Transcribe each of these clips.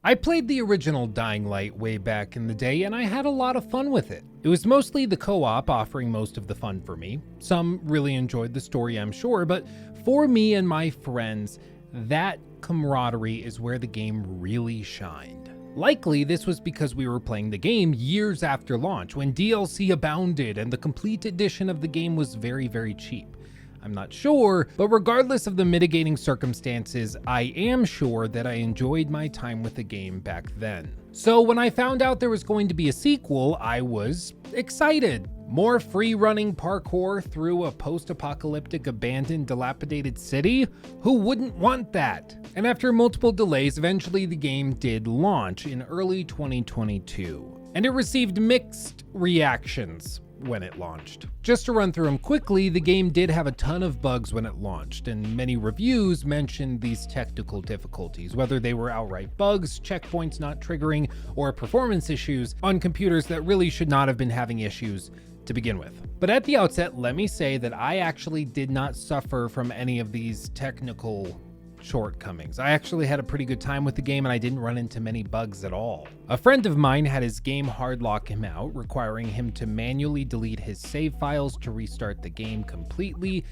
I played the original Dying Light way back in the day, and I had a lot of fun with it. It was mostly the co-op offering most of the fun for me. Some really enjoyed the story, I'm sure, but for me and my friends, that camaraderie is where the game really shined. Likely, this was because we were playing the game years after launch, when DLC abounded and the complete edition of the game was very, very cheap. I'm not sure, but regardless of the mitigating circumstances, I am sure that I enjoyed my time with the game back then. So when I found out there was going to be a sequel, I was excited. More free-running parkour through a post-apocalyptic, abandoned, dilapidated city? Who wouldn't want that? And after multiple delays, eventually the game did launch in early 2022. And it received mixed reactions when it launched. Just to run through them quickly, the game did have a ton of bugs when it launched, and many reviews mentioned these technical difficulties, whether they were outright bugs, checkpoints not triggering, or performance issues on computers that really should not have been having issues to begin with. But at the outset, let me say that I actually did not suffer from any of these technical shortcomings. I actually had a pretty good time with the game and I didn't run into many bugs at all. A friend of mine had his game hard lock him out, requiring him to manually delete his save files to restart the game completely.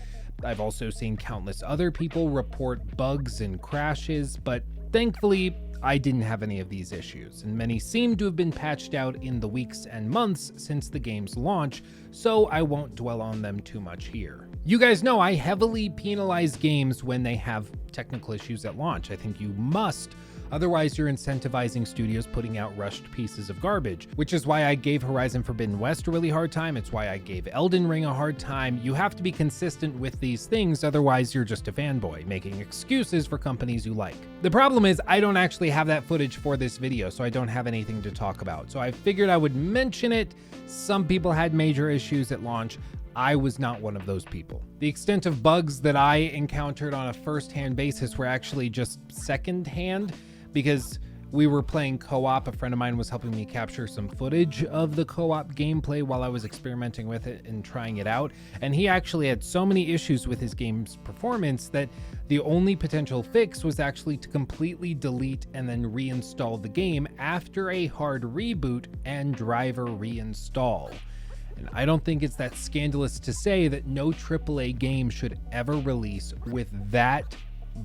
I've also seen countless other people report bugs and crashes, but thankfully I didn't have any of these issues, and many seem to have been patched out in the weeks and months since the game's launch, so I won't dwell on them too much here. You guys know I heavily penalize games when they have technical issues at launch. I think you must. Otherwise, you're incentivizing studios putting out rushed pieces of garbage, which is why I gave Horizon Forbidden West a really hard time. It's why I gave Elden Ring a hard time. You have to be consistent with these things, otherwise you're just a fanboy, making excuses for companies you like. The problem is I don't actually have that footage for this video, so I don't have anything to talk about. So I figured I would mention it. Some people had major issues at launch. I was not one of those people. The extent of bugs that I encountered on a first-hand basis were actually just second-hand, because we were playing co-op. A friend of mine was helping me capture some footage of the co-op gameplay while I was experimenting with it and trying it out. And he actually had so many issues with his game's performance that the only potential fix was actually to completely delete and then reinstall the game after a hard reboot and driver reinstall. And I don't think it's that scandalous to say that no AAA game should ever release with that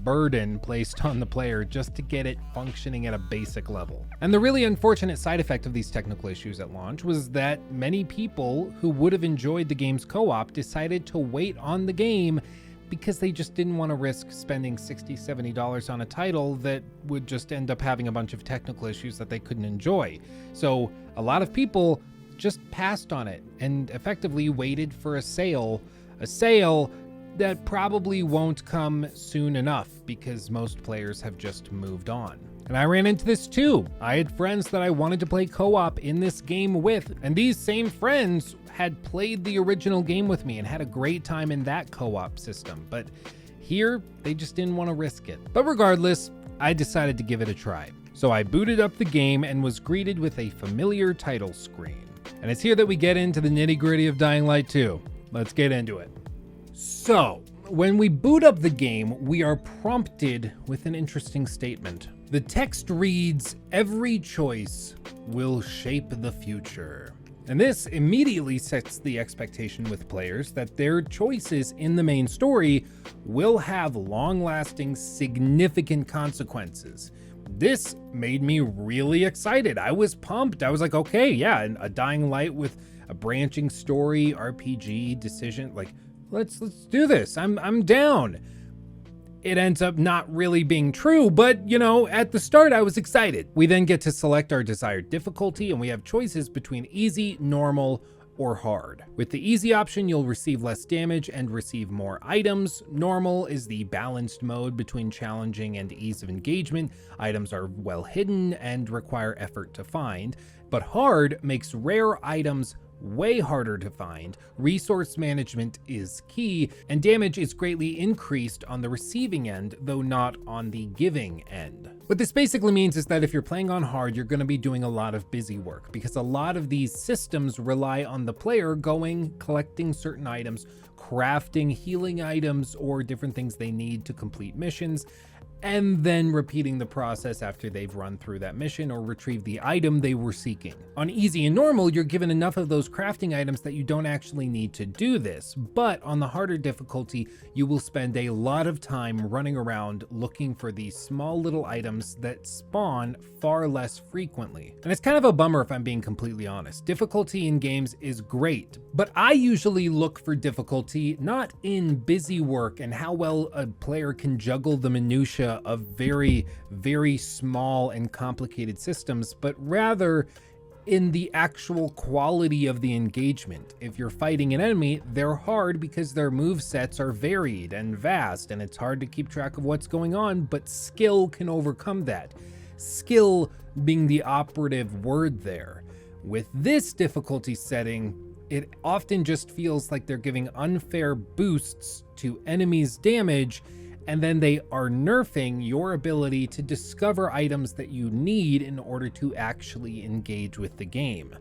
burden placed on the player just to get it functioning at a basic level. And the really unfortunate side effect of these technical issues at launch was that many people who would have enjoyed the game's co-op decided to wait on the game because they just didn't want to risk spending $60, $70 on a title that would just end up having a bunch of technical issues that they couldn't enjoy. So a lot of people just passed on it and effectively waited for a sale that probably won't come soon enough because most players have just moved on. And I ran into this too. I had friends that I wanted to play co-op in this game with, and these same friends had played the original game with me and had a great time in that co-op system. But here, they just didn't want to risk it. But regardless, I decided to give it a try. So I booted up the game and was greeted with a familiar title screen. And it's here that we get into the nitty-gritty of Dying Light 2. Let's get into it. So, when we boot up the game, we are prompted with an interesting statement. The text reads, "Every choice will shape the future." And this immediately sets the expectation with players that their choices in the main story will have long-lasting, significant consequences. This made me really excited. I was pumped. I was like, okay, yeah, a Dying Light with a branching story, RPG, decision, like, let's do this. I'm down. It ends up not really being true, but you know, at the start I was excited. We then get to select our desired difficulty and we have choices between easy, normal, or hard. With the easy option, you'll receive less damage and receive more items. Normal is the balanced mode between challenging and ease of engagement. Items are well hidden and require effort to find, but hard makes rare items way harder to find, resource management is key, and damage is greatly increased on the receiving end, though not on the giving end. What this basically means is that if you're playing on hard, you're going to be doing a lot of busy work, because a lot of these systems rely on the player going, collecting certain items, crafting healing items or different things they need to complete missions, and then repeating the process after they've run through that mission or retrieved the item they were seeking. On easy and normal, you're given enough of those crafting items that you don't actually need to do this, but on the harder difficulty, you will spend a lot of time running around looking for these small little items that spawn far less frequently. And it's kind of a bummer if I'm being completely honest. Difficulty in games is great, but I usually look for difficulty not in busy work and how well a player can juggle the minutiae of very, very small and complicated systems, but rather in the actual quality of the engagement. If you're fighting an enemy, they're hard because their movesets are varied and vast, and it's hard to keep track of what's going on, but skill can overcome that. Skill being the operative word there. With this difficulty setting, it often just feels like they're giving unfair boosts to enemies' damage, and then they are nerfing your ability to discover items that you need in order to actually engage with the game.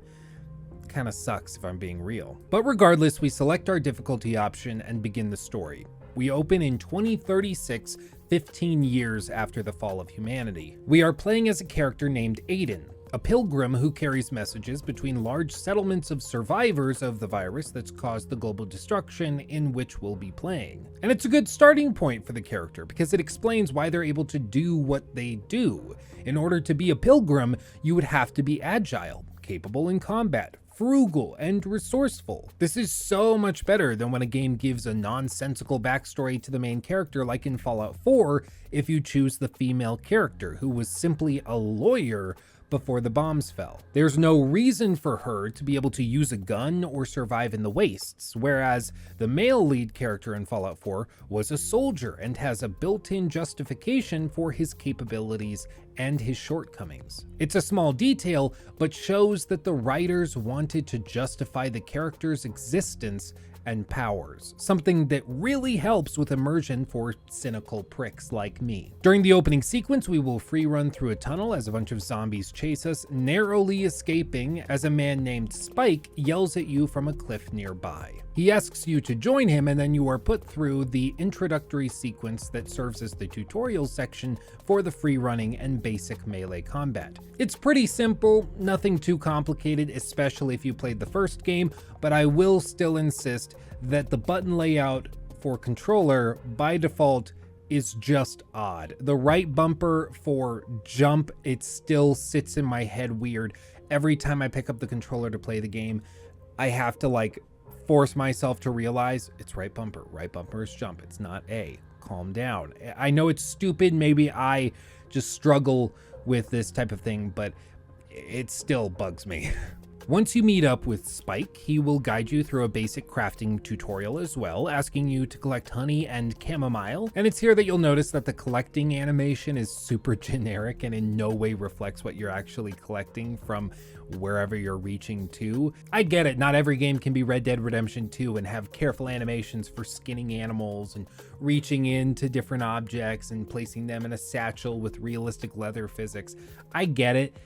Kind of sucks if I'm being real. But regardless, we select our difficulty option and begin the story. We open in 2036, 15 years after the fall of humanity. We are playing as a character named Aiden, a pilgrim who carries messages between large settlements of survivors of the virus that's caused the global destruction in which we'll be playing. And it's a good starting point for the character because it explains why they're able to do what they do. In order to be a pilgrim, you would have to be agile, capable in combat, frugal, and resourceful. This is so much better than when a game gives a nonsensical backstory to the main character like in Fallout 4 if you choose the female character who was simply a lawyer before the bombs fell. There's no reason for her to be able to use a gun or survive in the wastes, whereas the male lead character in Fallout 4 was a soldier and has a built-in justification for his capabilities and his shortcomings. It's a small detail, but shows that the writers wanted to justify the character's existence and powers, something that really helps with immersion for cynical pricks like me. During the opening sequence, we will free run through a tunnel as a bunch of zombies chase us, narrowly escaping as a man named Spike yells at you from a cliff nearby. He asks you to join him, and then you are put through the introductory sequence that serves as the tutorial section for the free running and basic melee combat. It's pretty simple, nothing too complicated, especially if you played the first game, but I will still insist that the button layout for controller by default is just odd. The right bumper for jump, it still sits in my head weird. Every time I pick up the controller to play the game, I have to force myself to realize it's right bumper is jump, it's not A. Calm down. I know it's stupid, maybe I just struggle with this type of thing, but it still bugs me. Once you meet up with Spike, he will guide you through a basic crafting tutorial as well, asking you to collect honey and chamomile. And it's here that you'll notice that the collecting animation is super generic and in no way reflects what you're actually collecting from wherever you're reaching to. I get it, not every game can be Red Dead Redemption 2 and have careful animations for skinning animals and reaching into different objects and placing them in a satchel with realistic leather physics. I get it.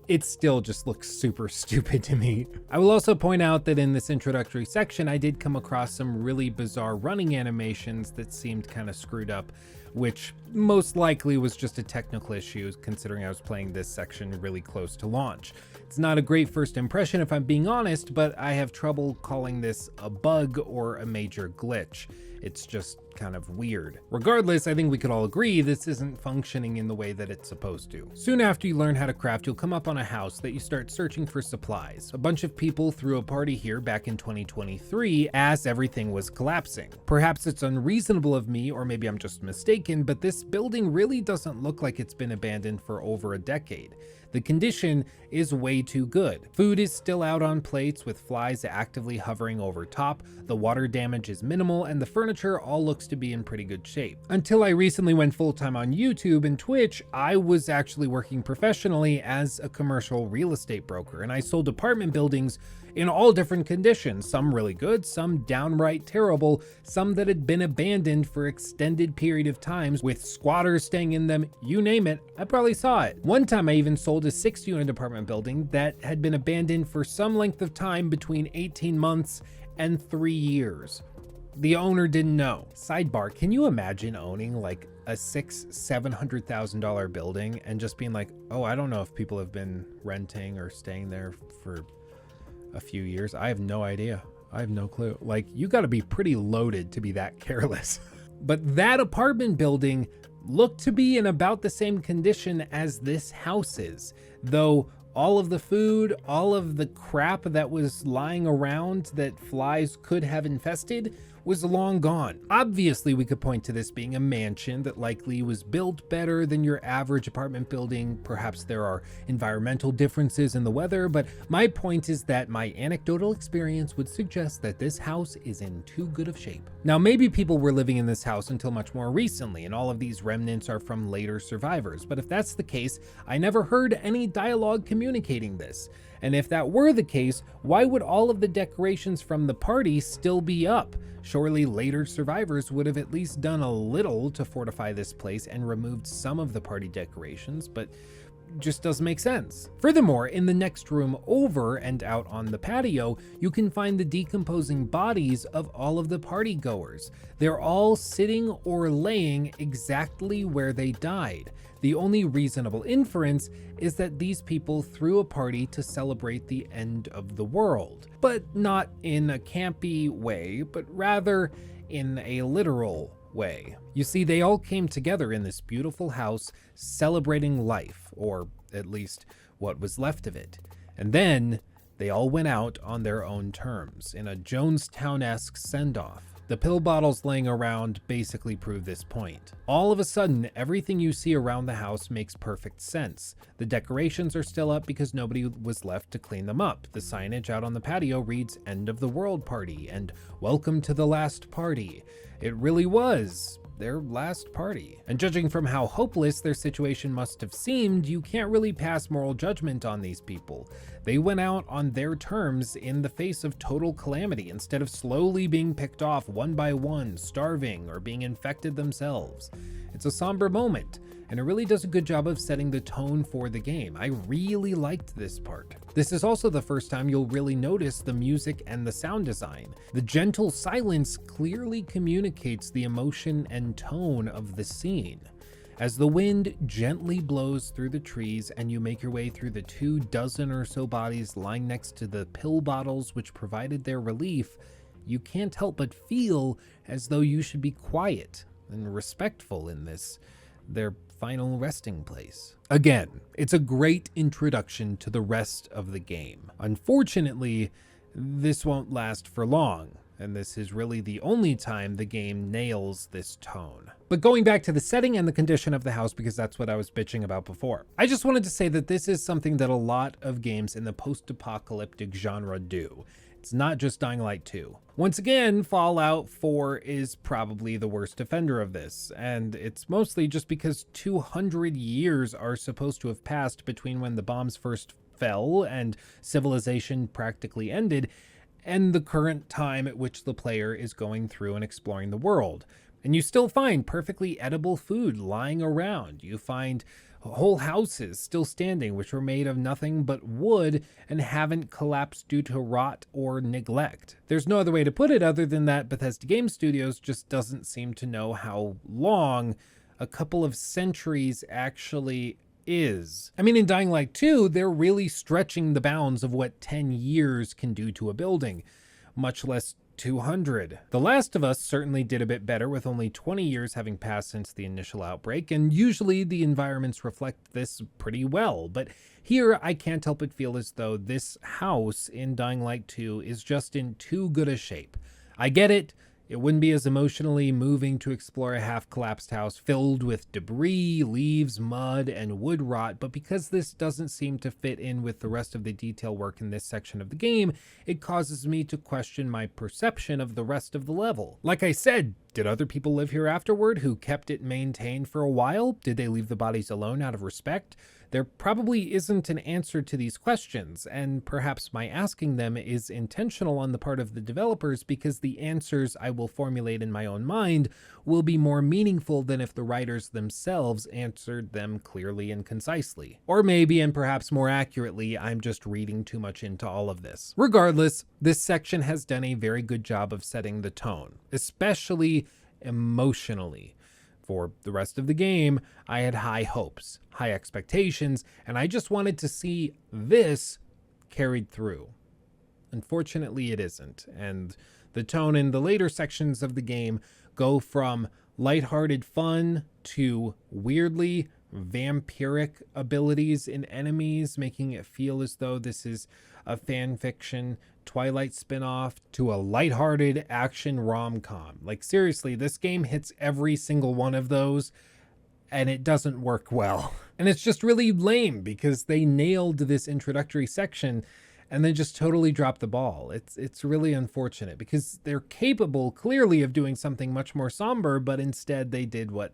It still just looks super stupid to me. I will also point out that in this introductory section, I did come across some really bizarre running animations that seemed kind of screwed up, which most likely was just a technical issue considering I was playing this section really close to launch. It's not a great first impression if I'm being honest, but I have trouble calling this a bug or a major glitch. It's just kind of weird. Regardless, I think we could all agree this isn't functioning in the way that it's supposed to. Soon after you learn how to craft, you'll come up on a house that you start searching for supplies. A bunch of people threw a party here back in 2023 as everything was collapsing. Perhaps it's unreasonable of me, or maybe I'm just mistaken, but this building really doesn't look like it's been abandoned for over a decade. The condition is way too good. Food is still out on plates with flies actively hovering over top, the water damage is minimal, and the furniture all looks to be in pretty good shape. Until I recently went full-time on YouTube and Twitch, I was actually working professionally as a commercial real estate broker, and I sold apartment buildings in all different conditions, some really good, some downright terrible, some that had been abandoned for extended period of times with squatters staying in them, you name it, I probably saw it. One time I even sold a 6-unit apartment building that had been abandoned for some length of time between 18 months and 3 years. The owner didn't know. Sidebar, can you imagine owning like a $700,000 building and just being like, oh, I don't know if people have been renting or staying there for a few years. I have no idea. I have no clue. Like, you got to be pretty loaded to be that careless. But that apartment building looked to be in about the same condition as this house is, though all of the food, all of the crap that was lying around that flies could have infested was long gone. Obviously, we could point to this being a mansion that likely was built better than your average apartment building. Perhaps there are environmental differences in the weather, but my point is that my anecdotal experience would suggest that this house is in too good of shape. Now, maybe people were living in this house until much more recently, and all of these remnants are from later survivors, but if that's the case, I never heard any dialogue communicating this. And if that were the case, why would all of the decorations from the party still be up? Surely later survivors would have at least done a little to fortify this place and removed some of the party decorations, but just doesn't make sense. Furthermore, in the next room over and out on the patio, you can find the decomposing bodies of all of the party goers. They're all sitting or laying exactly where they died. The only reasonable inference is that these people threw a party to celebrate the end of the world, but not in a campy way, but rather in a literal way. You see, they all came together in this beautiful house celebrating life, or at least what was left of it. And then they all went out on their own terms in a Jonestown-esque send-off. The pill bottles laying around basically prove this point. All of a sudden, everything you see around the house makes perfect sense. The decorations are still up because nobody was left to clean them up. The signage out on the patio reads "End of the World Party" and "Welcome to the Last Party." It really was their last party. And judging from how hopeless their situation must have seemed, you can't really pass moral judgment on these people. They went out on their terms in the face of total calamity instead of slowly being picked off one by one, starving, or being infected themselves. It's a somber moment, and it really does a good job of setting the tone for the game. I really liked this part. This is also the first time you'll really notice the music and the sound design. The gentle silence clearly communicates the emotion and tone of the scene. As the wind gently blows through the trees and you make your way through the 24 or so bodies lying next to the pill bottles which provided their relief, you can't help but feel as though you should be quiet and respectful in this, their final resting place. Again, it's a great introduction to the rest of the game. Unfortunately, this won't last for long, and this is really the only time the game nails this tone. But going back to the setting and the condition of the house, because that's what I was bitching about before, I just wanted to say that this is something that a lot of games in the post-apocalyptic genre do. It's not just Dying Light 2. Once again, Fallout 4 is probably the worst offender of this, and it's mostly just because 200 years are supposed to have passed between when the bombs first fell and civilization practically ended, and the current time at which the player is going through and exploring the world. And you still find perfectly edible food lying around. You find whole houses still standing, which were made of nothing but wood and haven't collapsed due to rot or neglect. There's no other way to put it other than that Bethesda Game Studios just doesn't seem to know how long a couple of centuries actually is. I mean, in Dying Light 2, they're really stretching the bounds of what 10 years can do to a building, much less 200. The Last of Us certainly did a bit better with only 20 years having passed since the initial outbreak, and usually the environments reflect this pretty well, but here I can't help but feel as though this house in Dying Light 2 is just in too good a shape. I get it. It wouldn't be as emotionally moving to explore a half-collapsed house filled with debris, leaves, mud, and wood rot, but because this doesn't seem to fit in with the rest of the detail work in this section of the game, it causes me to question my perception of the rest of the level. Like I said, did other people live here afterward who kept it maintained for a while? Did they leave the bodies alone out of respect? There probably isn't an answer to these questions, and perhaps my asking them is intentional on the part of the developers because the answers I will formulate in my own mind will be more meaningful than if the writers themselves answered them clearly and concisely. Or maybe, and perhaps more accurately, I'm just reading too much into all of this. Regardless, this section has done a very good job of setting the tone, especially emotionally. For the rest of the game, I had high hopes, high expectations, and I just wanted to see this carried through. Unfortunately, it isn't, and the tone in the later sections of the game go from lighthearted fun to weirdly vampiric abilities in enemies, making it feel as though this is a fan fiction Twilight spinoff, to a lighthearted action rom-com. Like, seriously, this game hits every single one of those, and it doesn't work well. And it's just really lame because they nailed this introductory section and then just totally dropped the ball. It's really unfortunate because they're capable clearly of doing something much more somber, but instead they did what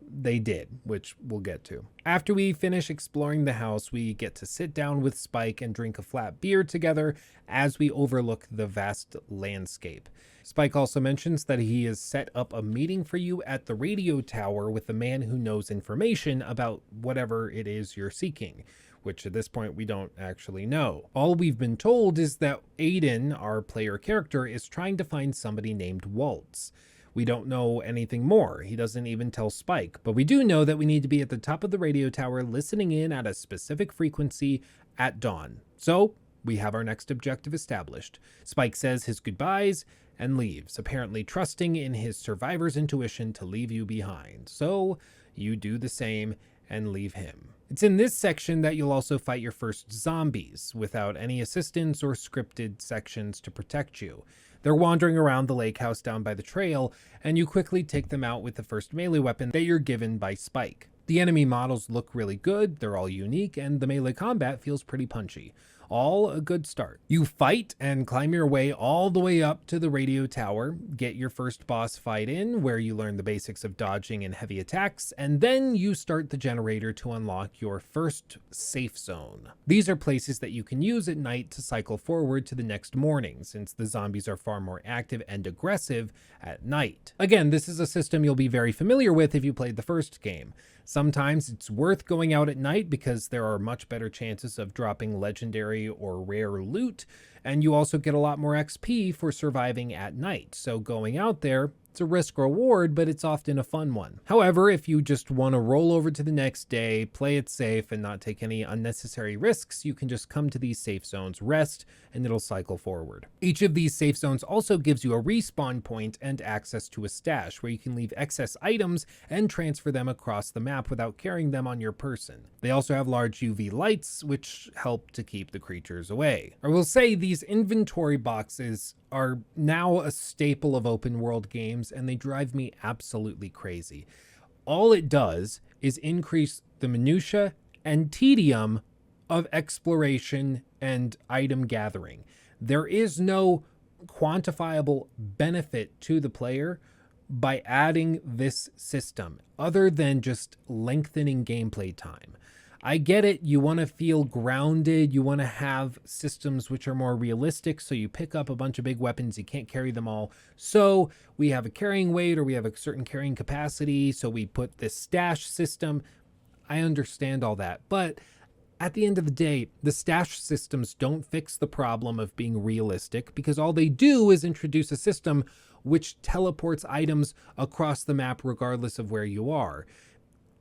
they did, which we'll get to. After we finish exploring the house, we get to sit down with Spike and drink a flat beer together as we overlook the vast landscape. Spike also mentions that he has set up a meeting for you at the radio tower with the man who knows information about whatever it is you're seeking, which at this point we don't actually know. All we've been told is that Aiden, our player character, is trying to find somebody named Waltz. We don't know anything more. He doesn't even tell Spike, but we do know that we need to be at the top of the radio tower listening in at a specific frequency at dawn. So we have our next objective established. Spike says his goodbyes and leaves, apparently trusting in his survivor's intuition to leave you behind. So you do the same and leave him. It's in this section that you'll also fight your first zombies without any assistance or scripted sections to protect you. They're wandering around the lake house down by the trail, and you quickly take them out with the first melee weapon that you're given by Spike. The enemy models look really good, they're all unique, and the melee combat feels pretty punchy. All a good start. You fight and climb your way all the way up to the radio tower, get your first boss fight in, where you learn the basics of dodging and heavy attacks, and then you start the generator to unlock your first safe zone. These are places that you can use at night to cycle forward to the next morning, since the zombies are far more active and aggressive at night. Again, this is a system you'll be very familiar with if you played the first game. Sometimes it's worth going out at night because there are much better chances of dropping legendary or rare loot, and you also get a lot more XP for surviving at night. So going out there, it's a risk reward, but it's often a fun one. However, if you just want to roll over to the next day, play it safe, and not take any unnecessary risks, you can just come to these safe zones, rest, and it'll cycle forward. Each of these safe zones also gives you a respawn point and access to a stash where you can leave excess items and transfer them across the map without carrying them on your person. They also have large UV lights, which help to keep the creatures away. I will say these inventory boxes are now a staple of open world games, and they drive me absolutely crazy. All it does is increase the minutia and tedium of exploration and item gathering. There is no quantifiable benefit to the player by adding this system, other than just lengthening gameplay time. I get it, you want to feel grounded, you want to have systems which are more realistic, so you pick up a bunch of big weapons, you can't carry them all. So we have a carrying weight, or we have a certain carrying capacity, so we put this stash system. I understand all that, but at the end of the day, the stash systems don't fix the problem of being realistic, because all they do is introduce a system which teleports items across the map regardless of where you are.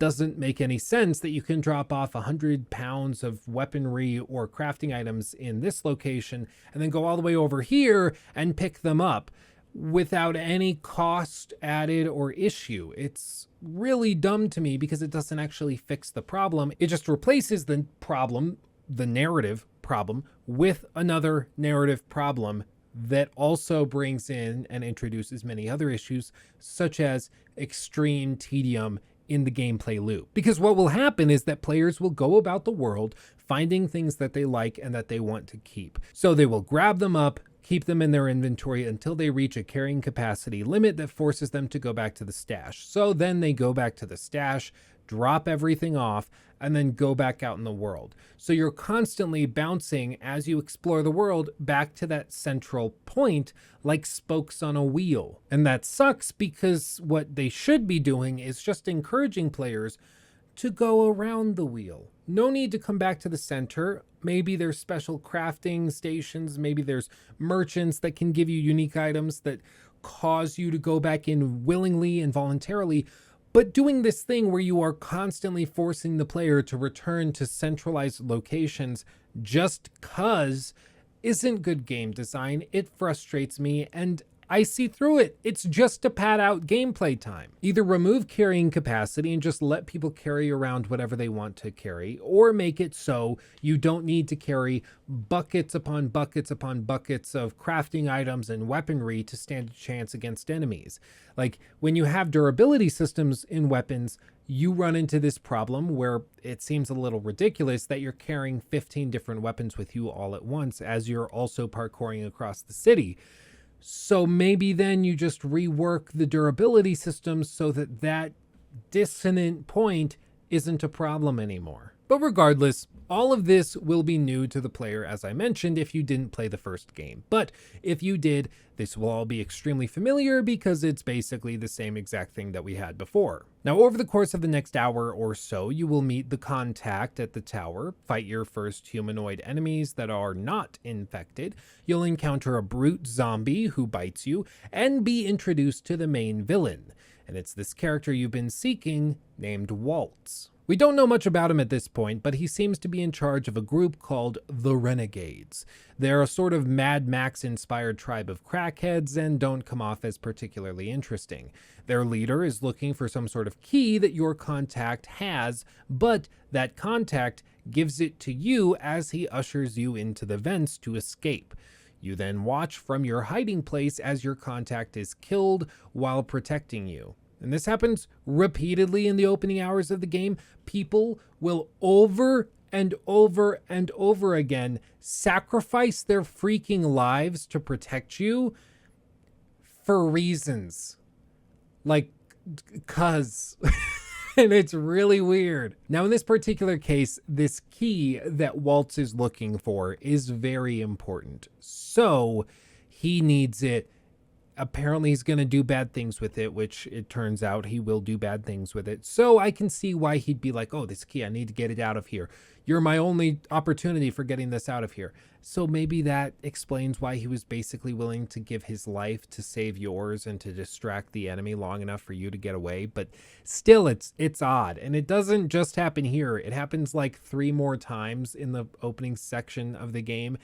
Doesn't make any sense that you can drop off 100 pounds of weaponry or crafting items in this location and then go all the way over here and pick them up without any cost added or issue. It's really dumb to me because it doesn't actually fix the problem. It just replaces the problem, the narrative problem, with another narrative problem that also brings in and introduces many other issues, such as extreme tedium in the gameplay loop. Because what will happen is that players will go about the world finding things that they like and that they want to keep. So they will grab them up, keep them in their inventory until they reach a carrying capacity limit that forces them to go back to the stash. So then they go back to the stash, drop everything off, and then go back out in the world. So you're constantly bouncing as you explore the world back to that central point, like spokes on a wheel. And that sucks because what they should be doing is just encouraging players to go around the wheel. No need to come back to the center. Maybe there's special crafting stations. Maybe there's merchants that can give you unique items that cause you to go back in willingly and voluntarily. But doing this thing where you are constantly forcing the player to return to centralized locations just cause isn't good game design. It frustrates me, and I see through it. It's just to pad out gameplay time. Either remove carrying capacity and just let people carry around whatever they want to carry, or make it so you don't need to carry buckets upon buckets upon buckets of crafting items and weaponry to stand a chance against enemies. Like, when you have durability systems in weapons, you run into this problem where it seems a little ridiculous that you're carrying 15 different weapons with you all at once as you're also parkouring across the city. So maybe then you just rework the durability systems so that that dissonant point isn't a problem anymore. But regardless, all of this will be new to the player, as I mentioned, if you didn't play the first game. But if you did, this will all be extremely familiar because it's basically the same exact thing that we had before. Now, over the course of the next hour or so, you will meet the contact at the tower, fight your first humanoid enemies that are not infected. You'll encounter a brute zombie who bites you and be introduced to the main villain. And it's this character you've been seeking named Waltz. We don't know much about him at this point, but he seems to be in charge of a group called the Renegades. They're a sort of Mad Max-inspired tribe of crackheads and don't come off as particularly interesting. Their leader is looking for some sort of key that your contact has, but that contact gives it to you as he ushers you into the vents to escape. You then watch from your hiding place as your contact is killed while protecting you. And this happens repeatedly in the opening hours of the game. People will over and over and over again sacrifice their freaking lives to protect you for reasons. Like, cuz. And it's really weird. Now, in this particular case, this key that Waltz is looking for is very important. So he needs it. Apparently he's going to do bad things with it, which it turns out he will do bad things with it. So I can see why he'd be like, oh, this key, I need to get it out of here. You're my only opportunity for getting this out of here. So maybe that explains why he was basically willing to give his life to save yours and to distract the enemy long enough for you to get away. But still, it's odd. And it doesn't just happen here. It happens like 3 more times in the opening section of the game.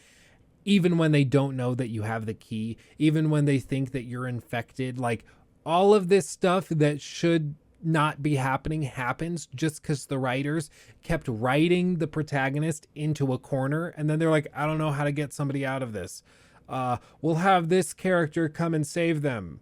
Even when they don't know that you have the key, even when they think that you're infected, like all of this stuff that should not be happening happens just because the writers kept writing the protagonist into a corner. And then they're like, I don't know how to get somebody out of this. We'll have this character come and save them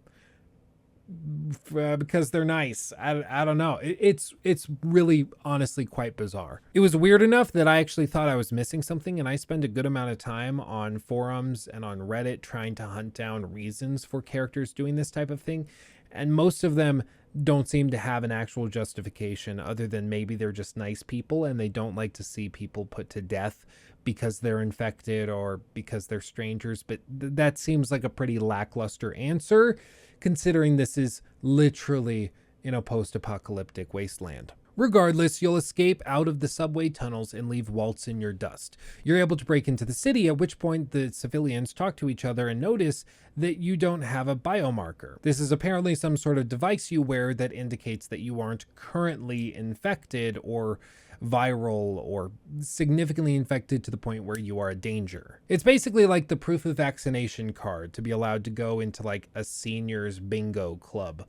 because they're nice. I don't know. It's really honestly quite bizarre. It was weird enough that I actually thought I was missing something, and I spend a good amount of time on forums and on Reddit trying to hunt down reasons for characters doing this type of thing, and most of them don't seem to have an actual justification other than maybe they're just nice people and they don't like to see people put to death because they're infected or because they're strangers. But that seems like a pretty lackluster answer, considering this is literally in a post-apocalyptic wasteland. Regardless, you'll escape out of the subway tunnels and leave Waltz in your dust. You're able to break into the city, at which point the civilians talk to each other and notice that you don't have a biomarker. This is apparently some sort of device you wear that indicates that you aren't currently infected or viral or significantly infected to the point where you are a danger. It's basically like the proof of vaccination card to be allowed to go into like a seniors bingo club.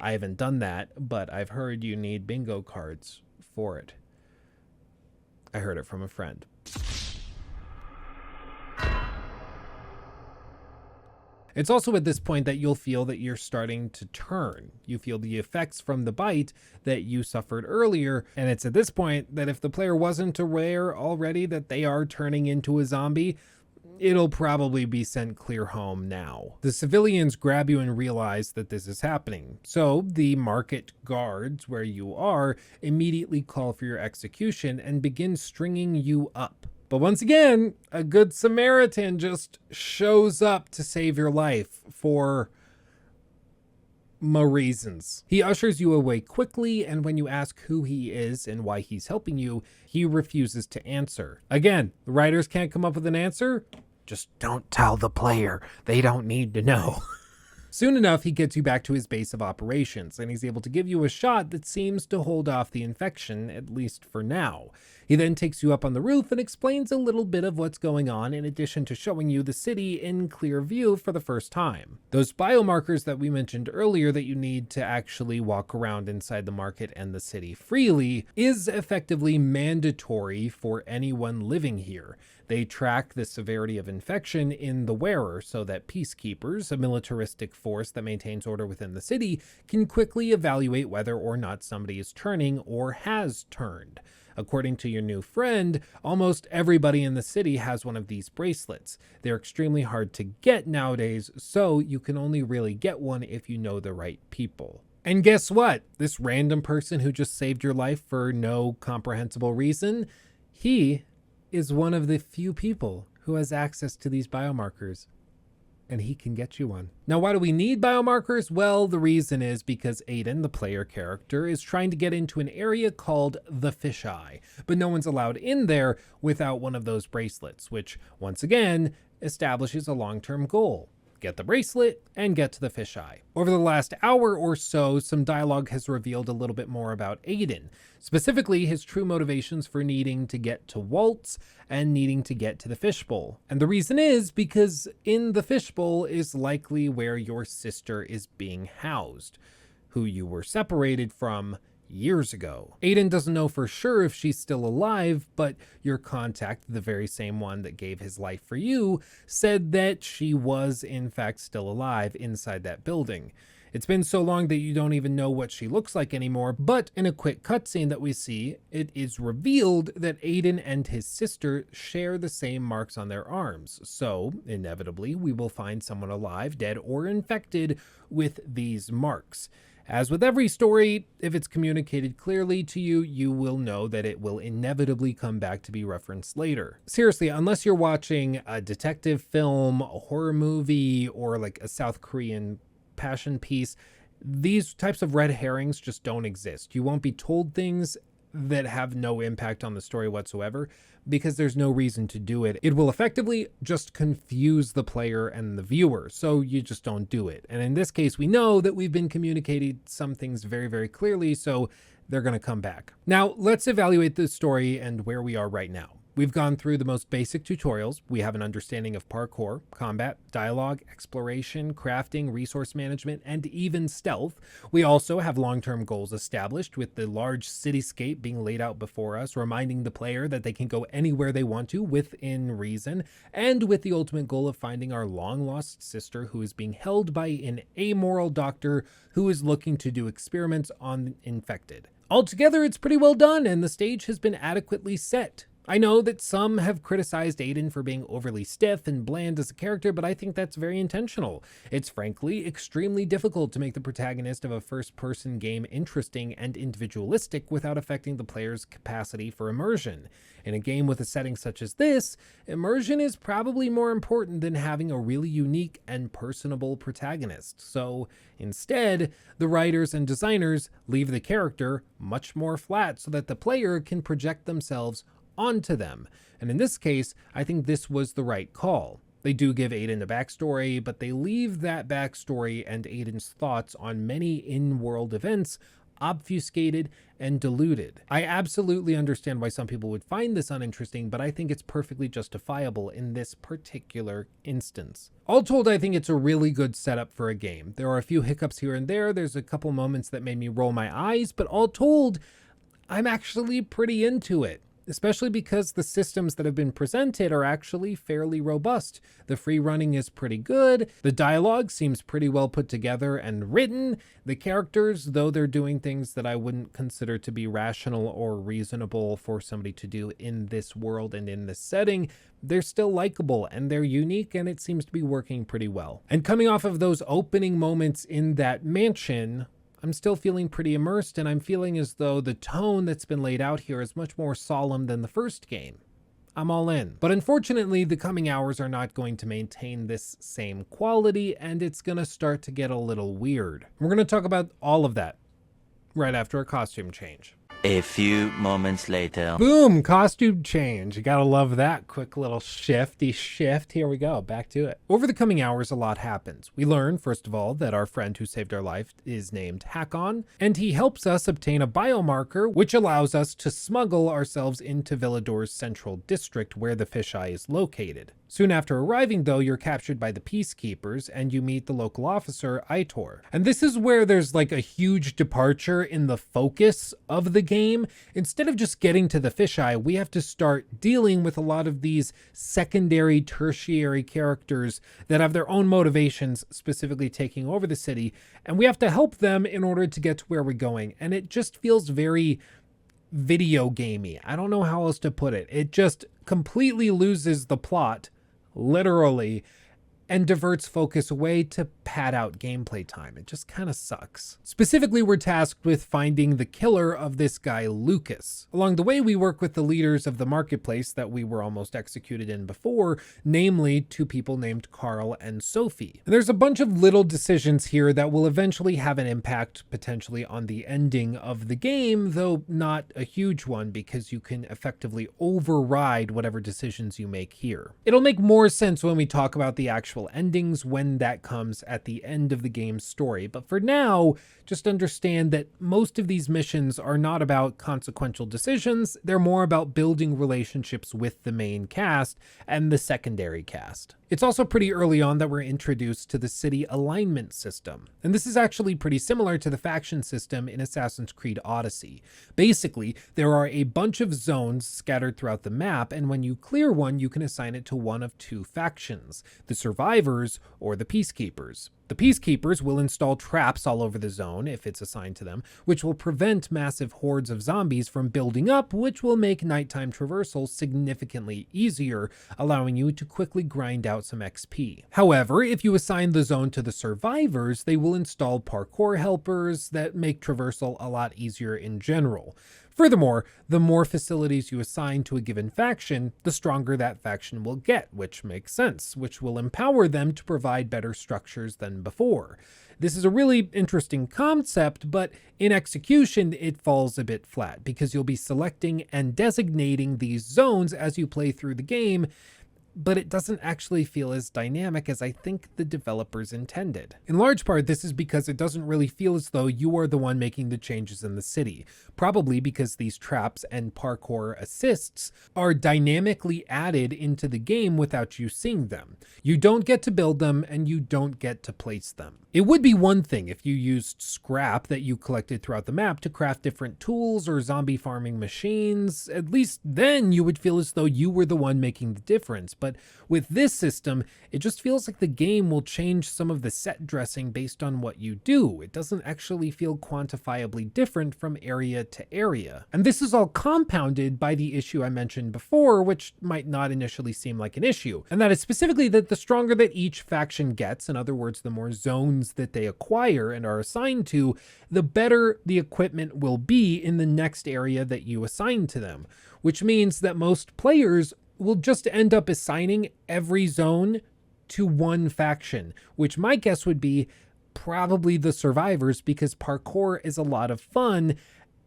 I haven't done that, but I've heard you need bingo cards for it. I heard it from a friend. It's also at this point that you'll feel that you're starting to turn. You feel the effects from the bite that you suffered earlier, and it's at this point that if the player wasn't aware already that they are turning into a zombie, it'll probably be sent clear home now. The civilians grab you and realize that this is happening. So the market guards where you are immediately call for your execution and begin stringing you up. But once again, a good Samaritan just shows up to save your life for reasons. He ushers you away quickly, and when you ask who he is and why he's helping you, he refuses to answer. Again, the writers can't come up with an answer. Just don't tell the player. They don't need to know. Soon enough, he gets you back to his base of operations, and he's able to give you a shot that seems to hold off the infection, at least for now. He then takes you up on the roof and explains a little bit of what's going on, in addition to showing you the city in clear view for the first time. Those biomarkers that we mentioned earlier that you need to actually walk around inside the market and the city freely is effectively mandatory for anyone living here. They track the severity of infection in the wearer so that peacekeepers, a militaristic force that maintains order within the city, can quickly evaluate whether or not somebody is turning or has turned. According to your new friend, almost everybody in the city has one of these bracelets. They're extremely hard to get nowadays, so you can only really get one if you know the right people. And guess what? This random person who just saved your life for no comprehensible reason, he is one of the few people who has access to these biomarkers, and he can get you one. Now, why do we need biomarkers? Well, the reason is because Aiden, the player character, is trying to get into an area called the Fisheye, but no one's allowed in there without one of those bracelets, which once again establishes a long-term goal. Get the bracelet and get to the fisheye. Over the last hour or so, some dialogue has revealed a little bit more about Aiden, specifically his true motivations for needing to get to Waltz and needing to get to the fishbowl. And the reason is because in the fishbowl is likely where your sister is being housed, who you were separated from years ago. Aiden doesn't know for sure if she's still alive, but your contact, the very same one that gave his life for you, said that she was in fact still alive inside that building. It's been so long that you don't even know what she looks like anymore, but in a quick cutscene that we see, it is revealed that Aiden and his sister share the same marks on their arms. So, inevitably, we will find someone alive, dead, or infected with these marks. As with every story, if it's communicated clearly to you, you will know that it will inevitably come back to be referenced later. Seriously, unless you're watching a detective film, a horror movie, or like a South Korean passion piece, these types of red herrings just don't exist. You won't be told things that have no impact on the story whatsoever because there's no reason to do it. It will effectively just confuse the player and the viewer, so you just don't do it. And in this case, we know that we've been communicating some things very, very clearly, so they're going to come back. Now, let's evaluate the story and where we are right now. We've gone through the most basic tutorials. We have an understanding of parkour, combat, dialogue, exploration, crafting, resource management, and even stealth. We also have long-term goals established with the large cityscape being laid out before us, reminding the player that they can go anywhere they want to within reason, and with the ultimate goal of finding our long-lost sister who is being held by an amoral doctor who is looking to do experiments on the infected. Altogether, it's pretty well done, and the stage has been adequately set. I know that some have criticized Aiden for being overly stiff and bland as a character, but I think that's very intentional. It's frankly extremely difficult to make the protagonist of a first-person game interesting and individualistic without affecting the player's capacity for immersion. In a game with a setting such as this, immersion is probably more important than having a really unique and personable protagonist. So instead, the writers and designers leave the character much more flat so that the player can project themselves onto them. And in this case, I think this was the right call. They do give Aiden a backstory, but they leave that backstory and Aiden's thoughts on many in-world events obfuscated and diluted. I absolutely understand why some people would find this uninteresting, but I think it's perfectly justifiable in this particular instance. All told, I think it's a really good setup for a game. There are a few hiccups here and there. There's a couple moments that made me roll my eyes, but all told, I'm actually pretty into it. Especially because the systems that have been presented are actually fairly robust. The free running is pretty good. The dialogue seems pretty well put together and written. The characters, though they're doing things that I wouldn't consider to be rational or reasonable for somebody to do in this world and in this setting, they're still likable and they're unique, and it seems to be working pretty well. And coming off of those opening moments in that mansion, I'm still feeling pretty immersed, and I'm feeling as though the tone that's been laid out here is much more solemn than the first game. I'm all in. But unfortunately, the coming hours are not going to maintain this same quality, and it's going to start to get a little weird. We're going to talk about all of that right after a costume change. A few moments later. Boom, costume change. You gotta love that quick little shifty shift. Here we go, back to it. Over the coming hours, a lot happens. We learn, first of all, that our friend who saved our life is named Hakon, and he helps us obtain a biomarker, which allows us to smuggle ourselves into Villador's central district where the fisheye is located. Soon after arriving, though, you're captured by the peacekeepers and you meet the local officer, Aitor. And this is where there's like a huge departure in the focus of the game. Instead of just getting to the fisheye, we have to start dealing with a lot of these secondary, tertiary characters that have their own motivations, specifically taking over the city. And we have to help them in order to get to where we're going. And it just feels very video gamey. I don't know how else to put it. It just completely loses the plot, literally, and diverts focus away to pad out gameplay time. It just kind of sucks. Specifically, we're tasked with finding the killer of this guy, Lucas. Along the way, we work with the leaders of the marketplace that we were almost executed in before, namely two people named Carl and Sophie. And there's a bunch of little decisions here that will eventually have an impact potentially on the ending of the game, though not a huge one because you can effectively override whatever decisions you make here. It'll make more sense when we talk about the actual endings when that comes at the end of the game's story. But for now, just understand that most of these missions are not about consequential decisions. They're more about building relationships with the main cast and the secondary cast. It's also pretty early on that we're introduced to the city alignment system. And this is actually pretty similar to the faction system in Assassin's Creed Odyssey. Basically, there are a bunch of zones scattered throughout the map, and when you clear one, you can assign it to one of two factions, the survivors or the peacekeepers. The peacekeepers will install traps all over the zone if it's assigned to them, which will prevent massive hordes of zombies from building up, which will make nighttime traversal significantly easier, allowing you to quickly grind out some XP. However, if you assign the zone to the survivors, they will install parkour helpers that make traversal a lot easier in general. Furthermore, the more facilities you assign to a given faction, the stronger that faction will get, which makes sense, which will empower them to provide better structures than before. This is a really interesting concept, but in execution, it falls a bit flat because you'll be selecting and designating these zones as you play through the game, but it doesn't actually feel as dynamic as I think the developers intended. In large part, this is because it doesn't really feel as though you are the one making the changes in the city, probably because these traps and parkour assists are dynamically added into the game without you seeing them. You don't get to build them and you don't get to place them. It would be one thing if you used scrap that you collected throughout the map to craft different tools or zombie farming machines. At least then you would feel as though you were the one making the difference. But with this system, it just feels like the game will change some of the set dressing based on what you do. It doesn't actually feel quantifiably different from area to area. And this is all compounded by the issue I mentioned before, which might not initially seem like an issue. And that is specifically that the stronger that each faction gets, in other words, the more zones that they acquire and are assigned to, the better the equipment will be in the next area that you assign to them, which means that most players will just end up assigning every zone to one faction, which my guess would be probably the survivors, because parkour is a lot of fun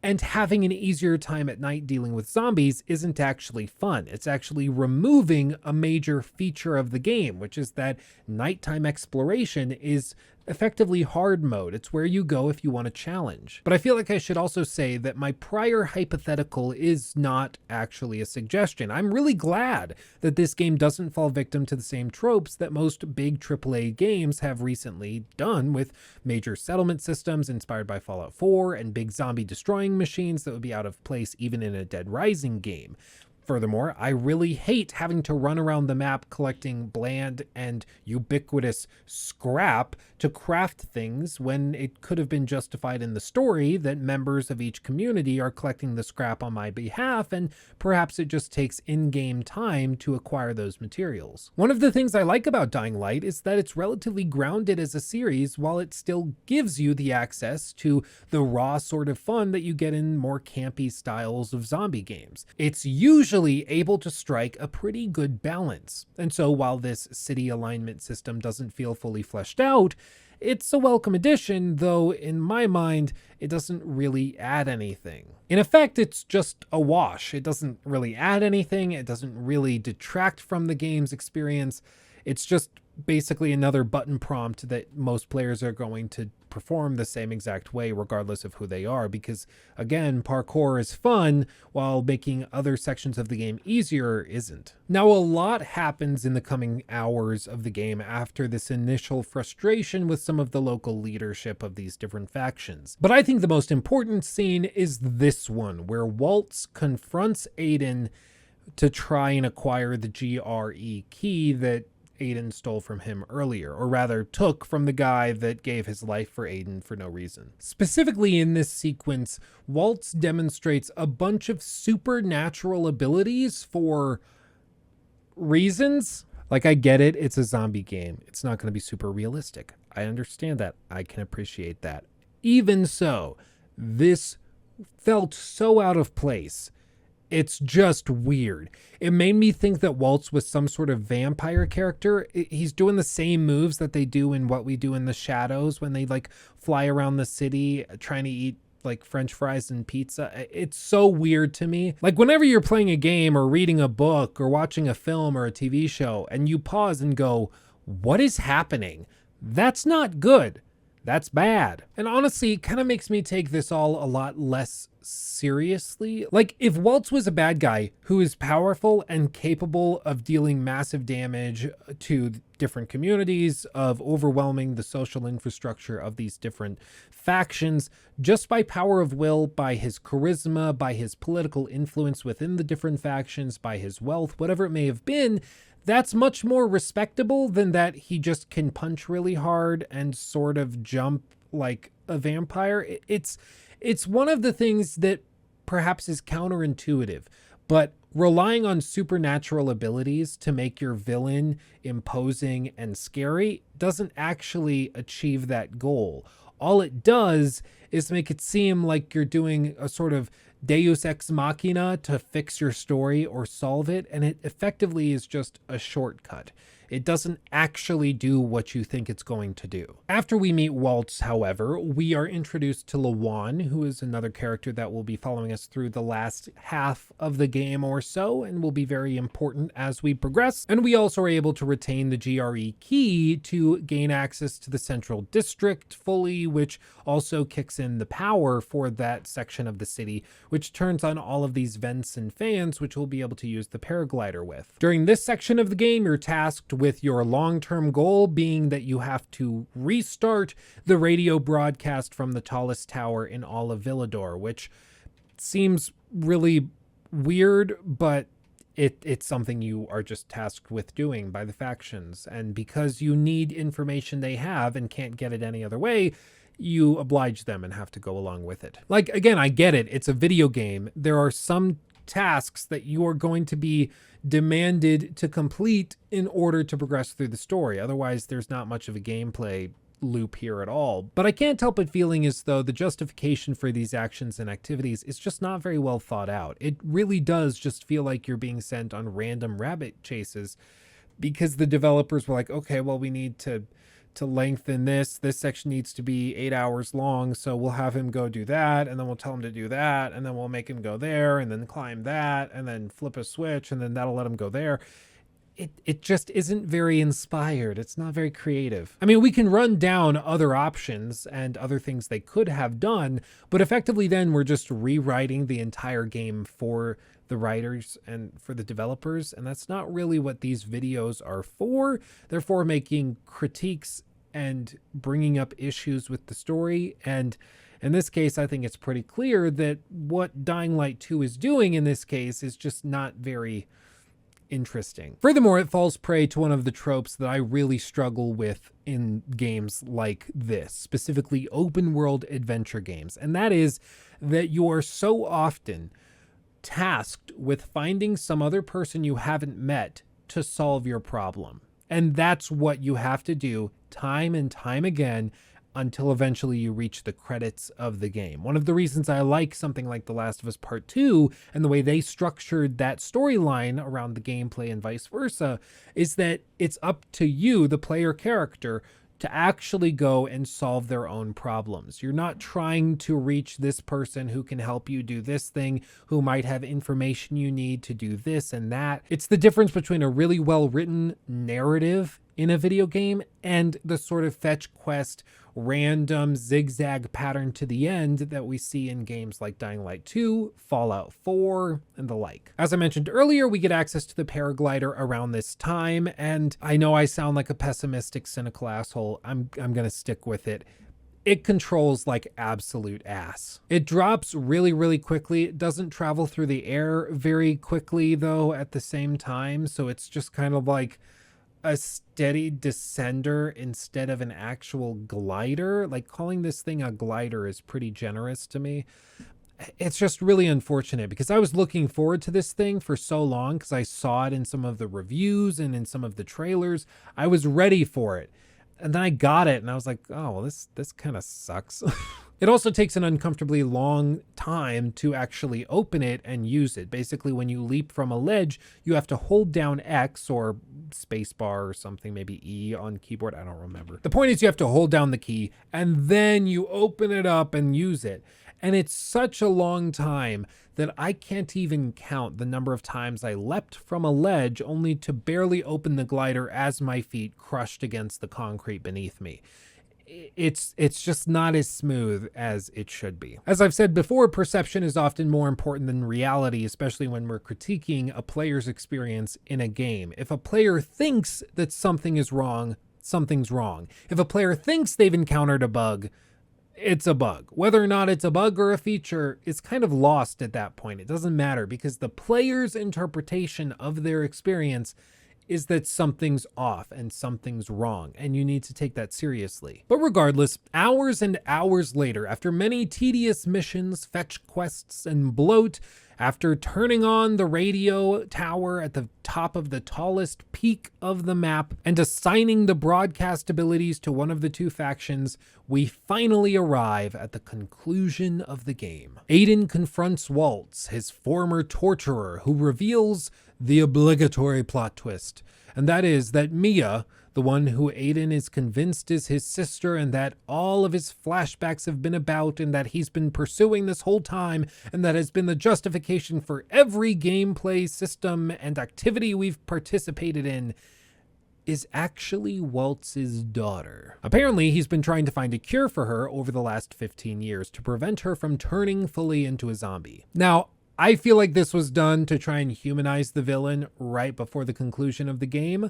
and having an easier time at night dealing with zombies isn't actually fun. It's actually removing a major feature of the game, which is that nighttime exploration is effectively hard mode. It's where you go if you want a challenge. But I feel like I should also say that my prior hypothetical is not actually a suggestion. I'm really glad that this game doesn't fall victim to the same tropes that most big AAA games have recently done, with major settlement systems inspired by Fallout 4 and big zombie destroying machines that would be out of place even in a Dead Rising game. Furthermore, I really hate having to run around the map collecting bland and ubiquitous scrap to craft things when it could have been justified in the story that members of each community are collecting the scrap on my behalf, and perhaps it just takes in-game time to acquire those materials. One of the things I like about Dying Light is that it's relatively grounded as a series while it still gives you the access to the raw sort of fun that you get in more campy styles of zombie games. It's usually usually able to strike a pretty good balance. And so while this city alignment system doesn't feel fully fleshed out, it's a welcome addition, though in my mind, it doesn't really add anything. In effect, it's just a wash. It doesn't really add anything. It doesn't really detract from the game's experience. It's just basically another button prompt that most players are going to perform the same exact way regardless of who they are, because again, parkour is fun while making other sections of the game easier isn't. Now, a lot happens in the coming hours of the game after this initial frustration with some of the local leadership of these different factions. But I think the most important scene is this one, where Waltz confronts Aiden to try and acquire the GRE key that Aiden stole from him earlier, or rather took from the guy that gave his life for Aiden for no reason. Specifically in this sequence, Waltz demonstrates a bunch of supernatural abilities for reasons. Like, I get it, it's a zombie game. It's not going to be super realistic. I understand that. I can appreciate that. Even so, this felt so out of place. It's just weird. It made me think that Waltz was some sort of vampire character. He's doing the same moves that they do in What We Do in the Shadows when they like fly around the city trying to eat like French fries and pizza. It's so weird to me. Like, whenever you're playing a game or reading a book or watching a film or a TV show and you pause and go, what is happening? That's not good. That's bad. And honestly, it kind of makes me take this all a lot less seriously. Like, if Waltz was a bad guy who is powerful and capable of dealing massive damage to different communities, of overwhelming the social infrastructure of these different factions, just by power of will, by his charisma, by his political influence within the different factions, by his wealth, whatever it may have been, that's much more respectable than that he just can punch really hard and sort of jump like a vampire. It's one of the things that perhaps is counterintuitive, but relying on supernatural abilities to make your villain imposing and scary doesn't actually achieve that goal. All it does is make it seem like you're doing a sort of Deus ex machina to fix your story or solve it, and it effectively is just a shortcut. It doesn't actually do what you think it's going to do. After we meet Waltz, however, we are introduced to Lawan, who is another character that will be following us through the last half of the game or so, and will be very important as we progress. And we also are able to retain the GRE key to gain access to the Central District fully, which also kicks in the power for that section of the city, which turns on all of these vents and fans, which we'll be able to use the paraglider with. During this section of the game, you're tasked with your long-term goal being that you have to restart the radio broadcast from the tallest tower in all of Villador, which seems really weird, but it's something you are just tasked with doing by the factions. And because you need information they have and can't get it any other way, you oblige them and have to go along with it. Like, again, I get it. It's a video game. There are some tasks that you are going to be demanded to complete in order to progress through the story. Otherwise, there's not much of a gameplay loop here at all. But I can't help but feeling as though the justification for these actions and activities is just not very well thought out. It really does just feel like you're being sent on random rabbit chases because the developers were like, okay, well, we need to lengthen this section needs to be 8 hours long, so we'll have him go do that, and then we'll tell him to do that, and then we'll make him go there, and then climb that, and then flip a switch, and then that'll let him go there. It just isn't very inspired. It's not very creative. I mean, we can run down other options and other things they could have done, but effectively then we're just rewriting the entire game for the writers and for the developers, and that's not really what these videos are for. They're for making critiques and bringing up issues with the story, and in this case, I think it's pretty clear that what Dying Light 2 is doing in this case is just not very interesting. Furthermore, it falls prey to one of the tropes that I really struggle with in games like this, specifically open world adventure games, and that is that you are so often tasked with finding some other person you haven't met to solve your problem. And that's what you have to do time and time again until eventually you reach the credits of the game. One of the reasons I like something like The Last of Us Part 2 and the way they structured that storyline around the gameplay and vice versa is that it's up to you, the player character, to actually go and solve their own problems. You're not trying to reach this person who can help you do this thing, who might have information you need to do this and that. It's the difference between a really well-written narrative in a video game and the sort of fetch quest, random zigzag pattern to the end that we see in games like Dying Light 2, Fallout 4, and the like. As I mentioned earlier, we get access to the paraglider around this time, and I know I sound like a pessimistic, cynical asshole. I'm gonna stick with it. It controls like absolute ass. It drops really, really quickly. It doesn't travel through the air very quickly, though, at the same time, so it's just kind of like a steady descender instead of an actual glider. Like, calling this thing a glider is pretty generous to me. It's just really unfortunate because I was looking forward to this thing for so long because I saw it in some of the reviews and in some of the trailers. I was ready for it. And then I got it and I was like, oh, well, this kind of sucks. It also takes an uncomfortably long time to actually open it and use it. Basically, when you leap from a ledge, you have to hold down X or spacebar or something, maybe E on keyboard. I don't remember. The point is you have to hold down the key and then you open it up and use it. And it's such a long time that I can't even count the number of times I leapt from a ledge only to barely open the glider as my feet crushed against the concrete beneath me. It's just not as smooth as it should be. As I've said before, perception is often more important than reality, especially when we're critiquing a player's experience in a game. If a player thinks that something is wrong, something's wrong. If a player thinks they've encountered a bug, it's a bug. Whether or not it's a bug or a feature, it's kind of lost at that point. It doesn't matter because the player's interpretation of their experience is that something's off and something's wrong, and you need to take that seriously. But regardless, hours and hours later, after many tedious missions, fetch quests, and bloat, after turning on the radio tower at the top of the tallest peak of the map and assigning the broadcast abilities to one of the two factions, we finally arrive at the conclusion of the game. Aiden confronts Waltz, his former torturer, who reveals the obligatory plot twist, and that is that Mia, the one who Aiden is convinced is his sister and that all of his flashbacks have been about and that he's been pursuing this whole time and that has been the justification for every gameplay system and activity we've participated in, is actually Waltz's daughter. Apparently, he's been trying to find a cure for her over the last 15 years to prevent her from turning fully into a zombie. Now, I feel like this was done to try and humanize the villain right before the conclusion of the game.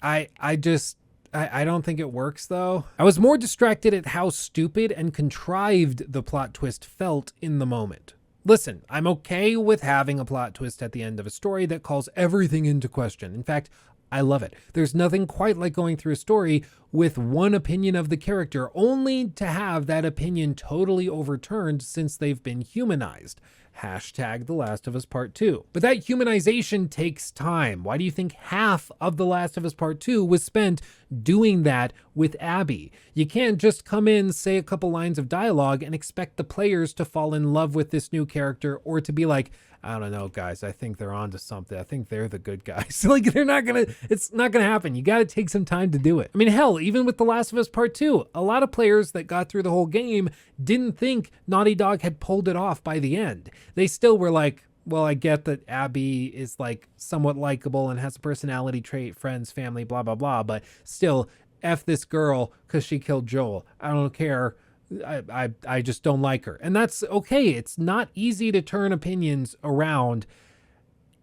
I don't think it works though. I was more distracted at how stupid and contrived the plot twist felt in the moment. Listen, I'm okay with having a plot twist at the end of a story that calls everything into question. In fact, I love it. There's nothing quite like going through a story with one opinion of the character, only to have that opinion totally overturned since they've been humanized. Hashtag The Last of Us Part 2. But that humanization takes time. Why do you think half of The Last of Us Part 2 was spent doing that with Abby? You can't just come in, say a couple lines of dialogue, and expect the players to fall in love with this new character or to be like, I don't know, guys, I think they're onto something. I think they're the good guys. Like, it's not gonna happen. You gotta take some time to do it. I mean, hell, even with The Last of Us Part 2, a lot of players that got through the whole game didn't think Naughty Dog had pulled it off by the end. They still were like, well, I get that Abby is like somewhat likable and has a personality trait, friends, family, blah, blah, blah, but still, F this girl because she killed Joel. I don't care. I just don't like her. And that's okay. It's not easy to turn opinions around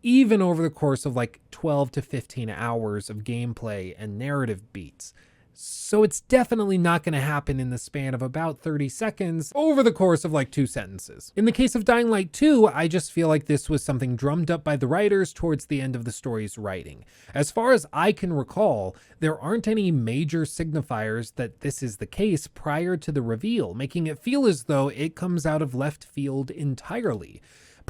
even over the course of like 12 to 15 hours of gameplay and narrative beats. So it's definitely not going to happen in the span of about 30 seconds over the course of like 2 sentences. In the case of Dying Light 2, I just feel like this was something drummed up by the writers towards the end of the story's writing. As far as I can recall, there aren't any major signifiers that this is the case prior to the reveal, making it feel as though it comes out of left field entirely.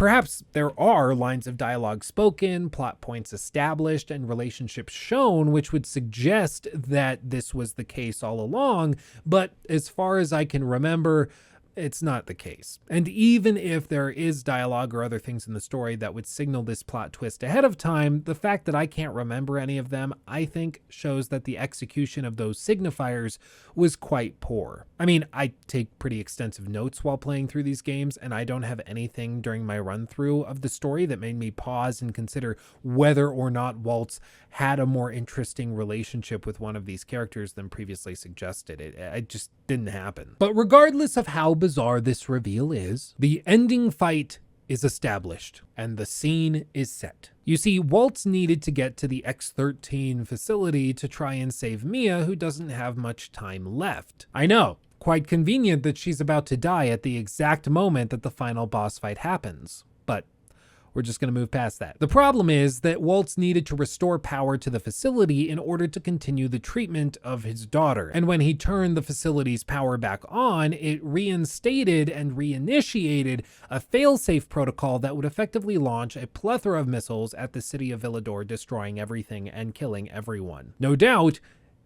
Perhaps there are lines of dialogue spoken, plot points established, and relationships shown, which would suggest that this was the case all along, but as far as I can remember, it's not the case. And even if there is dialogue or other things in the story that would signal this plot twist ahead of time, the fact that I can't remember any of them, I think shows that the execution of those signifiers was quite poor. I mean, I take pretty extensive notes while playing through these games, and I don't have anything during my run through of the story that made me pause and consider whether or not Waltz had a more interesting relationship with one of these characters than previously suggested. It just didn't happen. But regardless of how bizarre this reveal is, the ending fight is established and the scene is set. You see, Waltz needed to get to the X-13 facility to try and save Mia, who doesn't have much time left. I know, quite convenient that she's about to die at the exact moment that the final boss fight happens, but we're just going to move past that. The problem is that Waltz needed to restore power to the facility in order to continue the treatment of his daughter. And when he turned the facility's power back on, it reinstated and reinitiated a failsafe protocol that would effectively launch a plethora of missiles at the city of Villador, destroying everything and killing everyone. No doubt,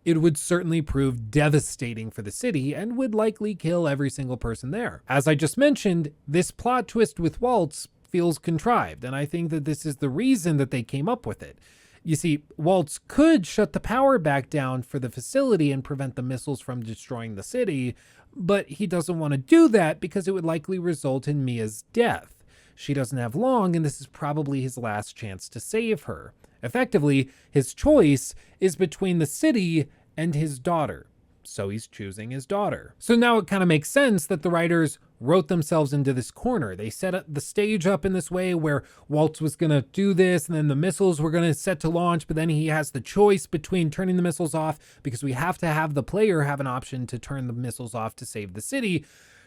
it would certainly prove devastating for the city and would likely kill every single person there. As I just mentioned, this plot twist with Waltz feels contrived, and I think that this is the reason that they came up with it. You see, Waltz could shut the power back down for the facility and prevent the missiles from destroying the city, but he doesn't want to do that because it would likely result in Mia's death. She doesn't have long, and this is probably his last chance to save her. Effectively, his choice is between the city and his daughter. So he's choosing his daughter. So now it kind of makes sense that the writers wrote themselves into this corner. They set up the stage up in this way where Waltz was going to do this, and then the missiles were going to set to launch, but then he has the choice between turning the missiles off, because we have to have the player have an option to turn the missiles off to save the city.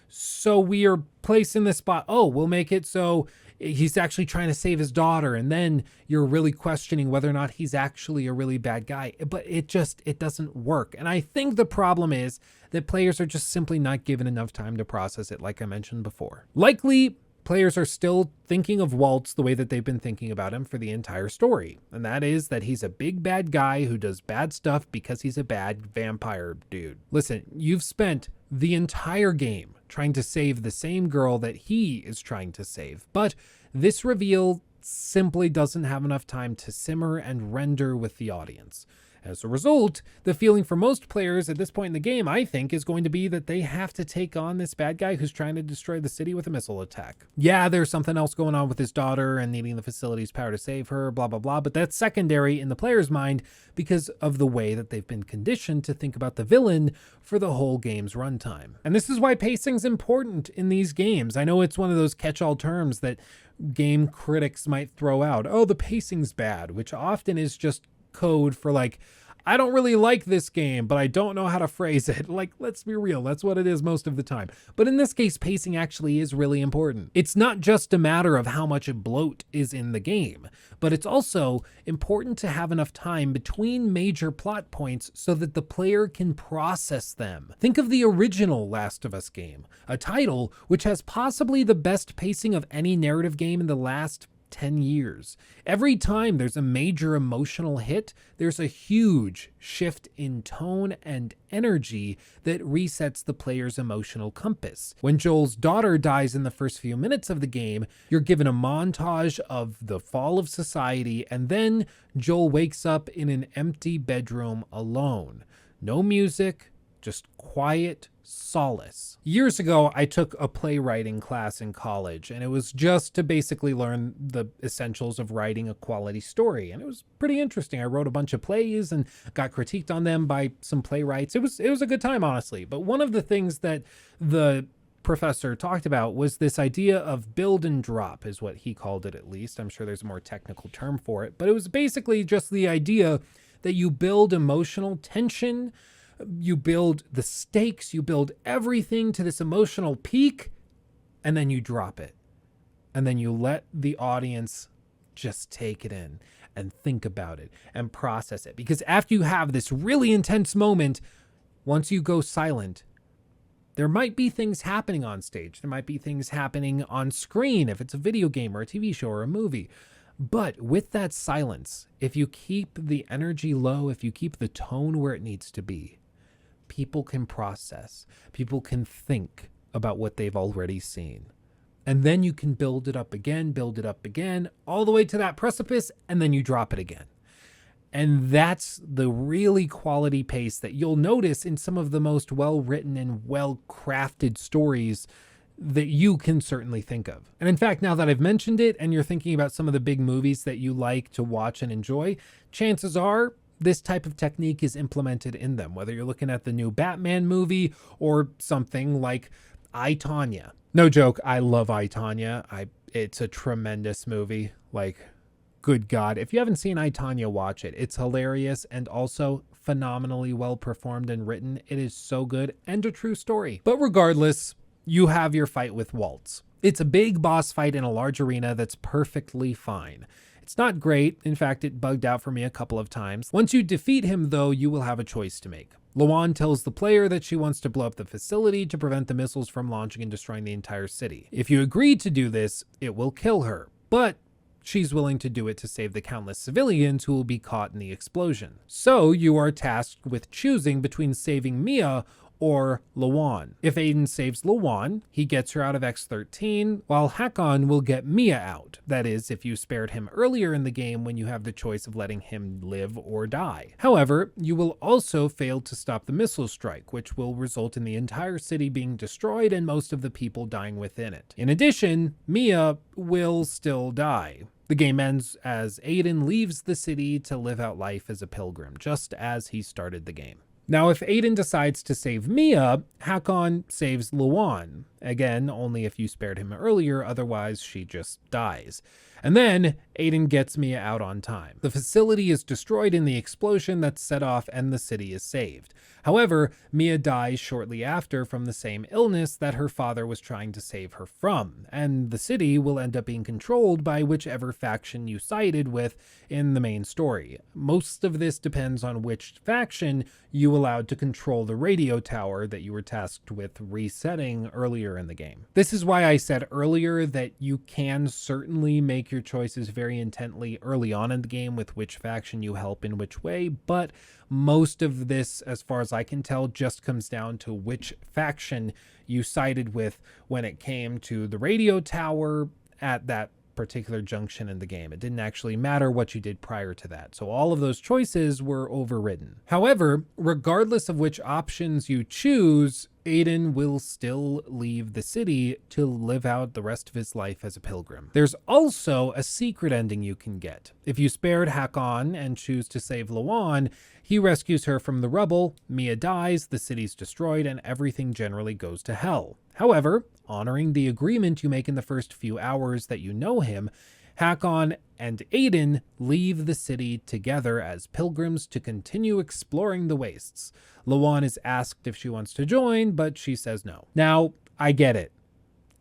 So we are placed in this spot. Oh, we'll make it so he's actually trying to save his daughter, and then you're really questioning whether or not he's actually a really bad guy. But it doesn't work. And I think the problem is that players are just simply not given enough time to process it, like I mentioned before. Likely, players are still thinking of Waltz the way that they've been thinking about him for the entire story. And that is that he's a big bad guy who does bad stuff because he's a bad vampire dude. Listen, you've spent the entire game trying to save the same girl that he is trying to save. But this reveal simply doesn't have enough time to simmer and render with the audience. As a result, the feeling for most players at this point in the game, I think, is going to be that they have to take on this bad guy who's trying to destroy the city with a missile attack. Yeah, there's something else going on with his daughter and needing the facility's power to save her, blah, blah, blah, but that's secondary in the player's mind because of the way that they've been conditioned to think about the villain for the whole game's runtime. And this is why pacing's important in these games. I know it's one of those catch-all terms that game critics might throw out. Oh, the pacing's bad, which often is just code for like, I don't really like this game, but I don't know how to phrase it. Like, let's be real, that's what it is most of the time. But in this case, pacing actually is really important. It's not just a matter of how much bloat is in the game, but it's also important to have enough time between major plot points so that the player can process them. Think of the original Last of Us game, a title which has possibly the best pacing of any narrative game in the last 10 years. Every time there's a major emotional hit, there's a huge shift in tone and energy that resets the player's emotional compass. When Joel's daughter dies in the first few minutes of the game, you're given a montage of the fall of society, and then Joel wakes up in an empty bedroom alone. No music, just quiet solace. Years ago, I took a playwriting class in college, and it was just to basically learn the essentials of writing a quality story. And it was pretty interesting. I wrote a bunch of plays and got critiqued on them by some playwrights. It was a good time, honestly. But one of the things that the professor talked about was this idea of build and drop, is what he called it, at least. I'm sure there's a more technical term for it, but it was basically just the idea that you build emotional tension, you build the stakes, you build everything to this emotional peak, and then you drop it. And then you let the audience just take it in and think about it and process it. Because after you have this really intense moment, once you go silent, There might be things happening on stage. There might be things happening on screen if it's a video game or a TV show or a movie. But with that silence, if you keep the energy low, if you keep the tone where it needs to be, people can process, people can think about what they've already seen. And then you can build it up again, all the way to that precipice, and then you drop it again. And that's the really quality pace that you'll notice in some of the most well-written and well-crafted stories that you can certainly think of. And in fact, now that I've mentioned it and you're thinking about some of the big movies that you like to watch and enjoy, chances are this type of technique is implemented in them, whether you're looking at the new Batman movie or something like I, Tonya. No joke, I love I, Tonya. It's a tremendous movie. Like, good God, if you haven't seen I, Tonya, watch it. It's hilarious and also phenomenally well performed and written. It is so good and a true story. But regardless, you have your fight with Waltz. It's a big boss fight in a large arena that's perfectly fine. It's not great. In fact, it bugged out for me a couple of times. Once you defeat him, though, you will have a choice to make. Lawan tells the player that she wants to blow up the facility to prevent the missiles from launching and destroying the entire city. If you agree to do this, it will kill her. But she's willing to do it to save the countless civilians who will be caught in the explosion. So you are tasked with choosing between saving Mia or Lawan. If Aiden saves Lawan, he gets her out of X-13, while Hakon will get Mia out. That is, if you spared him earlier in the game when you have the choice of letting him live or die. However, you will also fail to stop the missile strike, which will result in the entire city being destroyed and most of the people dying within it. In addition, Mia will still die. The game ends as Aiden leaves the city to live out life as a pilgrim, just as he started the game. Now, if Aiden decides to save Mia, Hakon saves Lawan. Again, only if you spared him earlier, otherwise she just dies. And then Aiden gets Mia out on time. The facility is destroyed in the explosion that's set off and the city is saved. However, Mia dies shortly after from the same illness that her father was trying to save her from, and the city will end up being controlled by whichever faction you sided with in the main story. Most of this depends on which faction you allowed to control the radio tower that you were tasked with resetting earlier in the game. This is why I said earlier that you can certainly make your choices very intently early on in the game with which faction you help in which way, but most of this, as far as I can tell, just comes down to which faction you sided with when it came to the radio tower at that particular junction in the game. It didn't actually matter what you did prior to that. So all of those choices were overridden. However, regardless of which options you choose, Aiden will still leave the city to live out the rest of his life as a pilgrim. There's also a secret ending you can get. If you spared Hakon and choose to save Lawan, he rescues her from the rubble, Mia dies, the city's destroyed, and everything generally goes to hell. However, honoring the agreement you make in the first few hours that you know him, Hakon and Aiden leave the city together as pilgrims to continue exploring the wastes. Lawan is asked if she wants to join, but she says no. Now, I get it.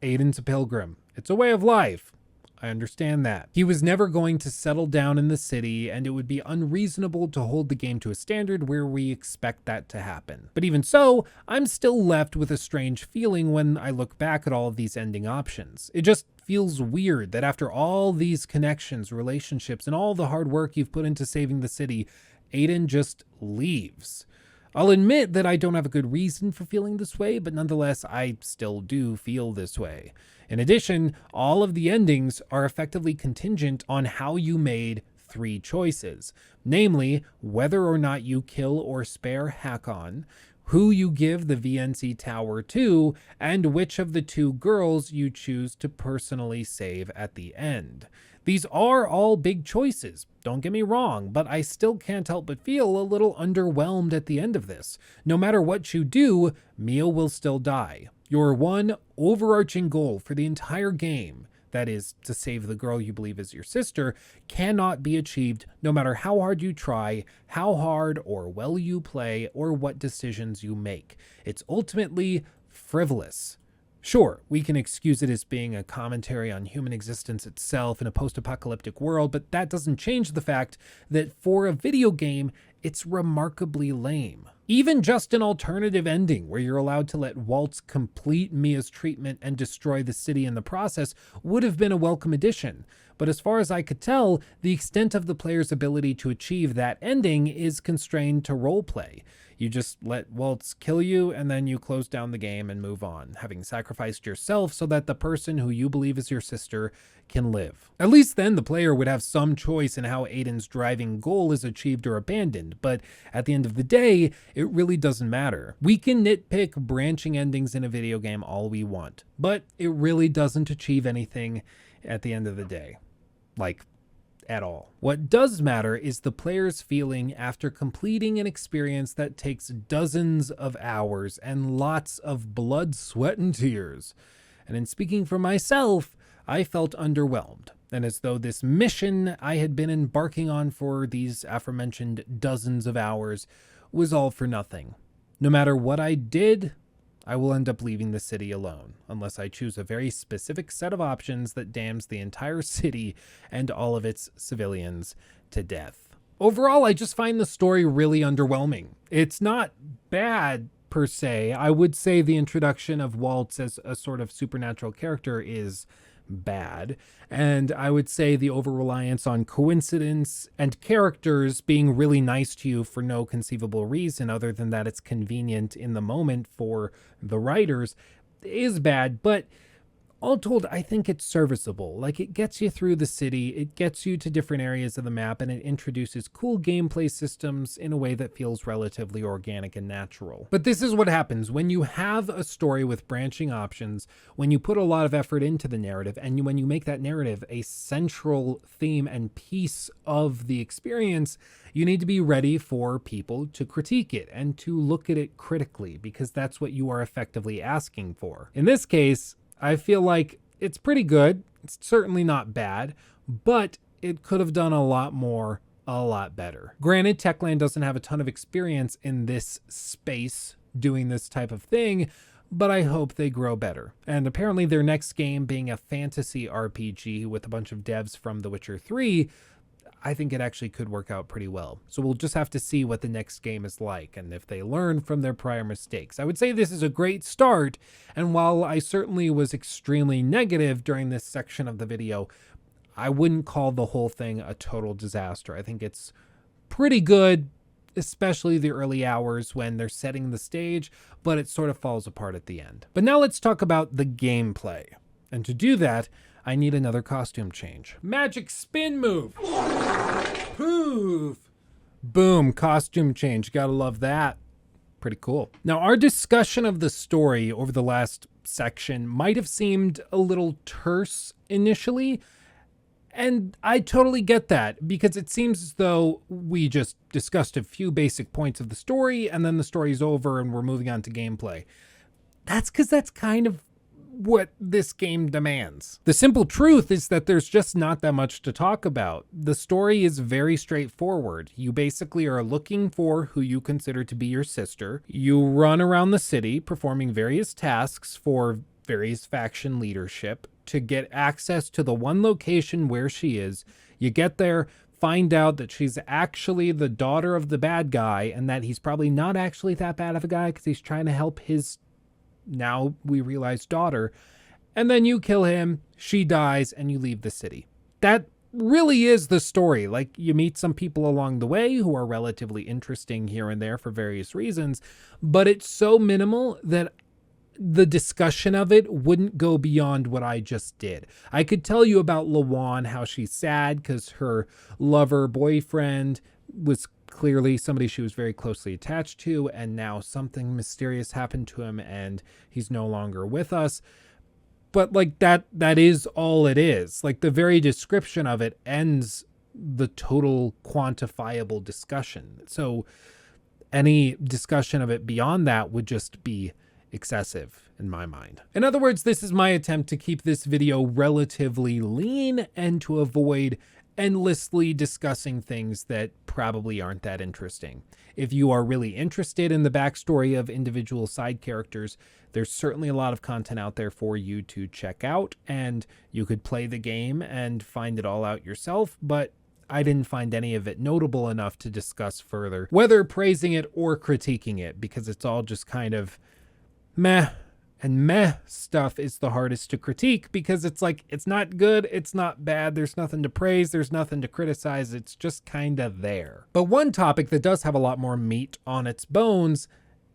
Aiden's a pilgrim. It's a way of life. I understand that. He was never going to settle down in the city, and it would be unreasonable to hold the game to a standard where we expect that to happen. But even so, I'm still left with a strange feeling when I look back at all of these ending options. It just feels weird that after all these connections, relationships, and all the hard work you've put into saving the city, Aiden just leaves. I'll admit that I don't have a good reason for feeling this way, but nonetheless, I still do feel this way. In addition, all of the endings are effectively contingent on how you made 3 choices, namely whether or not you kill or spare Hakon, who you give the VNC tower to, and which of the 2 girls you choose to personally save at the end. These are all big choices, don't get me wrong, but I still can't help but feel a little underwhelmed at the end of this. No matter what you do, Mia will still die. Your one overarching goal for the entire game, that is, to save the girl you believe is your sister, cannot be achieved no matter how hard you try, how hard or well you play, or what decisions you make. It's ultimately frivolous. Sure, we can excuse it as being a commentary on human existence itself in a post-apocalyptic world, but that doesn't change the fact that for a video game, it's remarkably lame. Even just an alternative ending where you're allowed to let Waltz complete Mia's treatment and destroy the city in the process would have been a welcome addition. But as far as I could tell, the extent of the player's ability to achieve that ending is constrained to roleplay. You just let Waltz kill you and then you close down the game and move on, having sacrificed yourself so that the person who you believe is your sister can live. At least then the player would have some choice in how Aiden's driving goal is achieved or abandoned, but at the end of the day, it really doesn't matter. We can nitpick branching endings in a video game all we want, but it really doesn't achieve anything at the end of the day. Like, at all. What does matter is the player's feeling after completing an experience that takes dozens of hours and lots of blood, sweat, and tears. And in speaking for myself, I felt underwhelmed, and as though this mission I had been embarking on for these aforementioned dozens of hours was all for nothing. No matter what I did, I will end up leaving the city alone, unless I choose a very specific set of options that damns the entire city and all of its civilians to death. Overall, I just find the story really underwhelming. It's not bad per se. I would say the introduction of Waltz as a sort of supernatural character is bad, and I would say the over-reliance on coincidence and characters being really nice to you for no conceivable reason other than that it's convenient in the moment for the writers is bad, but all told, I think it's serviceable. Like, it gets you through the city, it gets you to different areas of the map, and it introduces cool gameplay systems in a way that feels relatively organic and natural. But this is what happens when you have a story with branching options, when you put a lot of effort into the narrative, and when you make that narrative a central theme and piece of the experience, you need to be ready for people to critique it and to look at it critically, because that's what you are effectively asking for. In this case, I feel like it's pretty good. It's certainly not bad, but it could have done a lot more, a lot better. Granted, Techland doesn't have a ton of experience in this space doing this type of thing, but I hope they grow better. And apparently their next game being a fantasy RPG with a bunch of devs from The Witcher 3, I think it actually could work out pretty well. So we'll just have to see what the next game is like and if they learn from their prior mistakes. I would say this is a great start, and while I certainly was extremely negative during this section of the video, I wouldn't call the whole thing a total disaster. I think it's pretty good, especially the early hours when they're setting the stage, but it sort of falls apart at the end. But now let's talk about the gameplay. And to do that, I need another costume change. Magic spin move. Poof. Boom, costume change. Gotta love that. Pretty cool. Now, our discussion of the story over the last section might have seemed a little terse initially, and I totally get that, because it seems as though we just discussed a few basic points of the story, and then the story's over and we're moving on to gameplay. That's because that's kind of what this game demands. The simple truth is that there's just not that much to talk about. The story is very straightforward. You basically are looking for who you consider to be your sister. You run around the city performing various tasks for various faction leadership to get access to the one location where she is. You get there, find out that she's actually the daughter of the bad guy and that he's probably not actually that bad of a guy because he's trying to help his, now we realize, daughter, and then you kill him, she dies, and you leave the city. That really is the story. Like, you meet some people along the way who are relatively interesting here and there for various reasons, but it's so minimal that the discussion of it wouldn't go beyond what I just did. I could tell you about Lawan, how she's sad because her lover boyfriend was clearly somebody she was very closely attached to, and now something mysterious happened to him and he's no longer with us. But like that is all it is. Like, the very description of it ends the total quantifiable discussion. So any discussion of it beyond that would just be excessive in my mind. In other words, this is my attempt to keep this video relatively lean and to avoid endlessly discussing things that probably aren't that interesting. If you are really interested in the backstory of individual side characters, there's certainly a lot of content out there for you to check out, and you could play the game and find it all out yourself, but I didn't find any of it notable enough to discuss further, whether praising it or critiquing it, because it's all just kind of meh. And meh stuff is the hardest to critique because it's like, it's not good, it's not bad, there's nothing to praise, there's nothing to criticize, it's just kind of there. But one topic that does have a lot more meat on its bones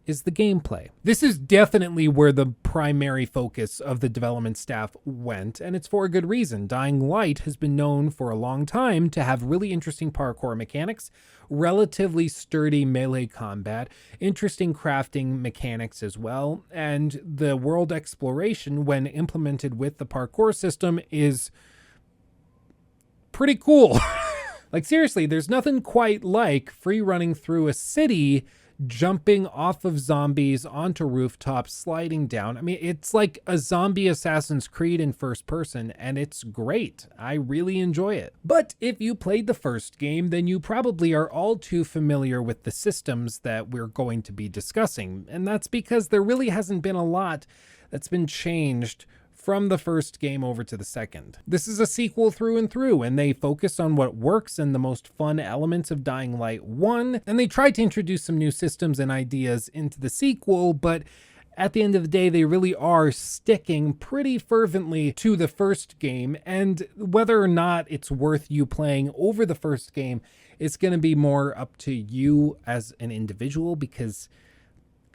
is the gameplay. This is definitely where the primary focus of the development staff went, and it's for a good reason. Dying Light has been known for a long time to have really interesting parkour mechanics, relatively sturdy melee combat, interesting crafting mechanics as well, and the world exploration, when implemented with the parkour system, is pretty cool. Like seriously, there's nothing quite like free running through a city, jumping off of zombies onto rooftops, sliding down. I mean, it's like a zombie Assassin's Creed in first person, and it's great. I really enjoy it. But if you played the first game, then you probably are all too familiar with the systems that we're going to be discussing. And that's because there really hasn't been a lot that's been changed from the first game over to the second. This is a sequel through and through, and they focus on what works and the most fun elements of Dying Light 1, and they try to introduce some new systems and ideas into the sequel, but at the end of the day, they really are sticking pretty fervently to the first game, and whether or not it's worth you playing over the first game, it's going to be more up to you as an individual, because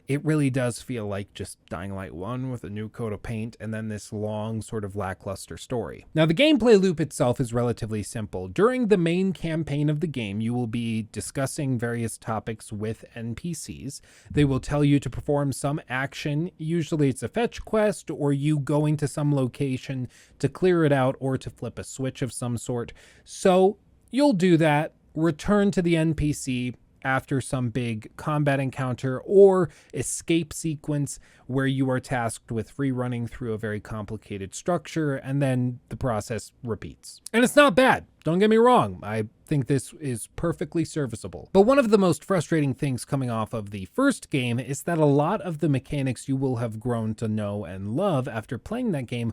it really does feel like just Dying Light 1 with a new coat of paint and then this long sort of lackluster story. Now, the gameplay loop itself is relatively simple. During the main campaign of the game, you will be discussing various topics with NPCs. They will tell you to perform some action. Usually it's a fetch quest or you going to some location to clear it out or to flip a switch of some sort. So you'll do that, return to the NPC after some big combat encounter or escape sequence where you are tasked with free running through a very complicated structure, and then the process repeats. And it's not bad. Don't get me wrong. I think this is perfectly serviceable. But one of the most frustrating things coming off of the first game is that a lot of the mechanics you will have grown to know and love after playing that game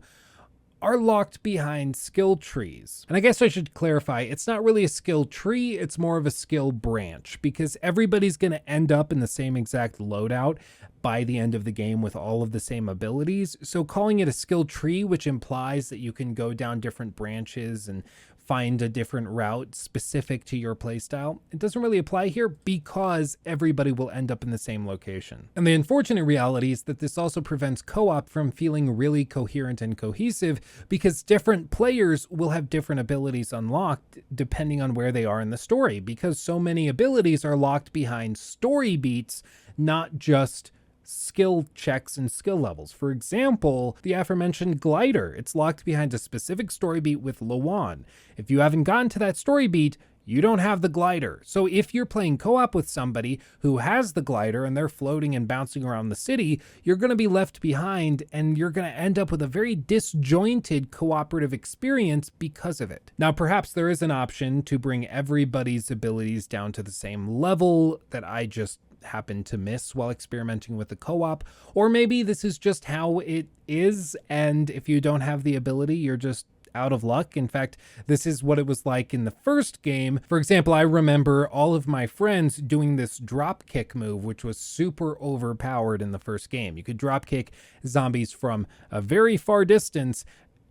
are locked behind skill trees. And I guess I should clarify, it's not really a skill tree, it's more of a skill branch, because everybody's going to end up in the same exact loadout by the end of the game with all of the same abilities. So calling it a skill tree, which implies that you can go down different branches and find a different route specific to your playstyle, it doesn't really apply here because everybody will end up in the same location. And the unfortunate reality is that this also prevents co-op from feeling really coherent and cohesive, because different players will have different abilities unlocked depending on where they are in the story, because so many abilities are locked behind story beats, not just skill checks and skill levels. For example, the aforementioned glider, it's locked behind a specific story beat with Lawan. If you haven't gotten to that story beat, you don't have the glider. So if you're playing co-op with somebody who has the glider and they're floating and bouncing around the city, you're going to be left behind and you're going to end up with a very disjointed cooperative experience because of it. Now, perhaps there is an option to bring everybody's abilities down to the same level that I just happened to miss while experimenting with the co-op, or maybe this is just how it is, and if you don't have the ability, you're just out of luck. In fact, this is what it was like in the first game. For example, I remember all of my friends doing this drop kick move, which was super overpowered in the first game. You could drop kick zombies from a very far distance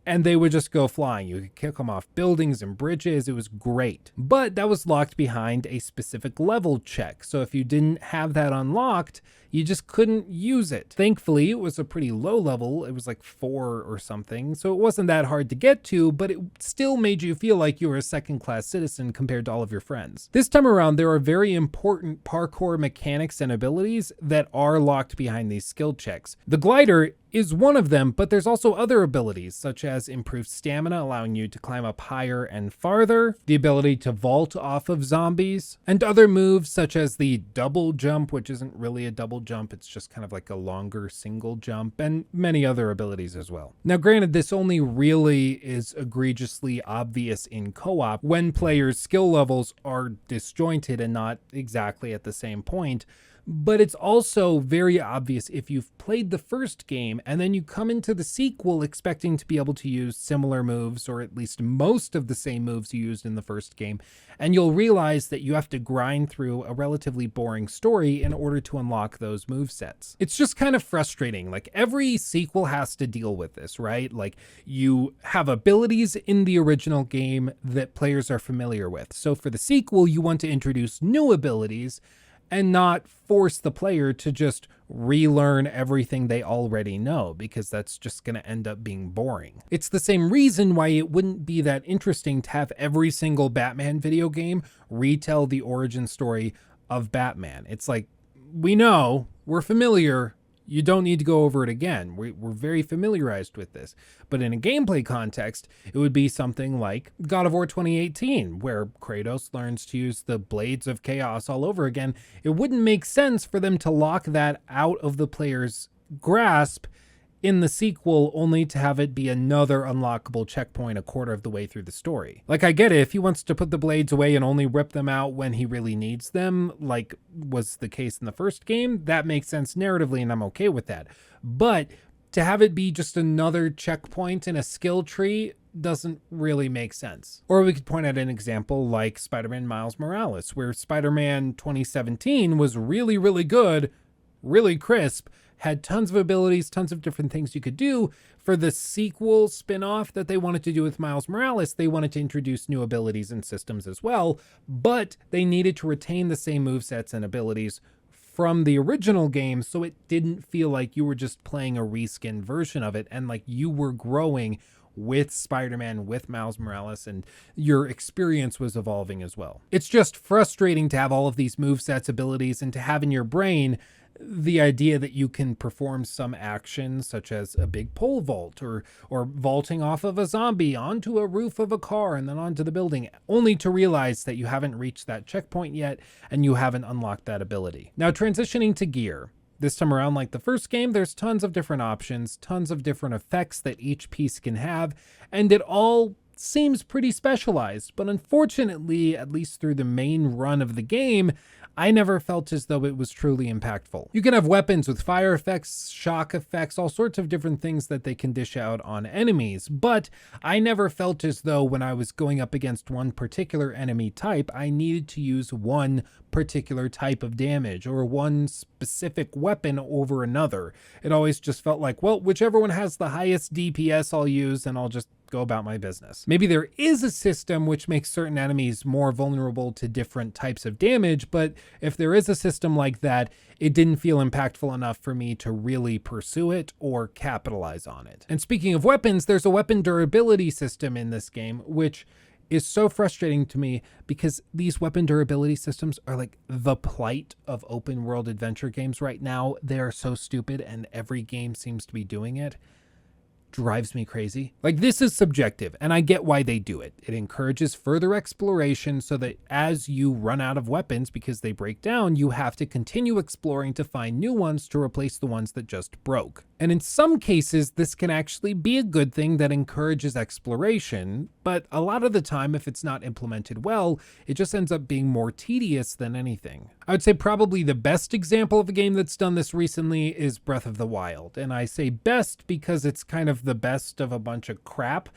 and they would just go flying. You could kick them off buildings and bridges. It was great. But that was locked behind a specific level check. So if you didn't have that unlocked, you just couldn't use it. Thankfully, it was a pretty low level. It was like 4 or something. So it wasn't that hard to get to, but it still made you feel like you were a second-class citizen compared to all of your friends. This time around, there are very important parkour mechanics and abilities that are locked behind these skill checks. The glider is one of them, but there's also other abilities such as improved stamina, allowing you to climb up higher and farther, the ability to vault off of zombies, and other moves such as the double jump, which isn't really a double jump, it's just kind of like a longer single jump, and many other abilities as well. Now, granted, this only really is egregiously obvious in co-op when players' skill levels are disjointed and not exactly at the same point. But it's also very obvious if you've played the first game and then you come into the sequel expecting to be able to use similar moves, or at least most of the same moves you used in the first game, and you'll realize that you have to grind through a relatively boring story in order to unlock those movesets. It's just kind of frustrating. Like, every sequel has to deal with this, right? Like, you have abilities in the original game that players are familiar with. So for the sequel, you want to introduce new abilities and not force the player to just relearn everything they already know, because that's just going to end up being boring. It's the same reason why it wouldn't be that interesting to have every single Batman video game retell the origin story of Batman. It's like, we know, we're familiar, you don't need to go over it again. We're very familiarized with this. But in a gameplay context, it would be something like God of War 2018, where Kratos learns to use the Blades of Chaos all over again. It wouldn't make sense for them to lock that out of the player's grasp in the sequel, only to have it be another unlockable checkpoint a quarter of the way through the story. Like, I get it, if he wants to put the blades away and only rip them out when he really needs them, like was the case in the first game, that makes sense narratively and I'm okay with that. But to have it be just another checkpoint in a skill tree doesn't really make sense. Or we could point out an example like Spider-Man Miles Morales, where Spider-Man 2017 was really, really good, really crisp, had tons of abilities, tons of different things you could do. For the sequel spin-off that they wanted to do with Miles Morales, they wanted to introduce new abilities and systems as well, but they needed to retain the same movesets and abilities from the original game, so it didn't feel like you were just playing a reskinned version of it, and like you were growing with Spider-Man, with Miles Morales, and your experience was evolving as well. It's just frustrating to have all of these movesets, abilities, and to have in your brain the idea that you can perform some action such as a big pole vault or vaulting off of a zombie onto a roof of a car and then onto the building, only to realize that you haven't reached that checkpoint yet and you haven't unlocked that ability. Now, transitioning to gear. This time around, like the first game, there's tons of different options, tons of different effects that each piece can have, and it all seems pretty specialized. But unfortunately, at least through the main run of the game, I never felt as though it was truly impactful. You can have weapons with fire effects, shock effects, all sorts of different things that they can dish out on enemies, but I never felt as though when I was going up against one particular enemy type, I needed to use one particular type of damage or one specific weapon over another. It always just felt like, well, whichever one has the highest DPS I'll use and I'll just go about my business. Maybe there is a system which makes certain enemies more vulnerable to different types of damage, but if there is a system like that, it didn't feel impactful enough for me to really pursue it or capitalize on it. And speaking of weapons, there's a weapon durability system in this game, which is so frustrating to me because these weapon durability systems are like the plight of open world adventure games right now. They are so stupid and every game seems to be doing it. Drives me crazy. Like, this is subjective and I get why they do it. It encourages further exploration so that as you run out of weapons because they break down, you have to continue exploring to find new ones to replace the ones that just broke. And in some cases, this can actually be a good thing that encourages exploration, but a lot of the time, if it's not implemented well, it just ends up being more tedious than anything. I would say probably the best example of a game that's done this recently is Breath of the Wild. And I say best because it's kind of the best of a bunch of crap.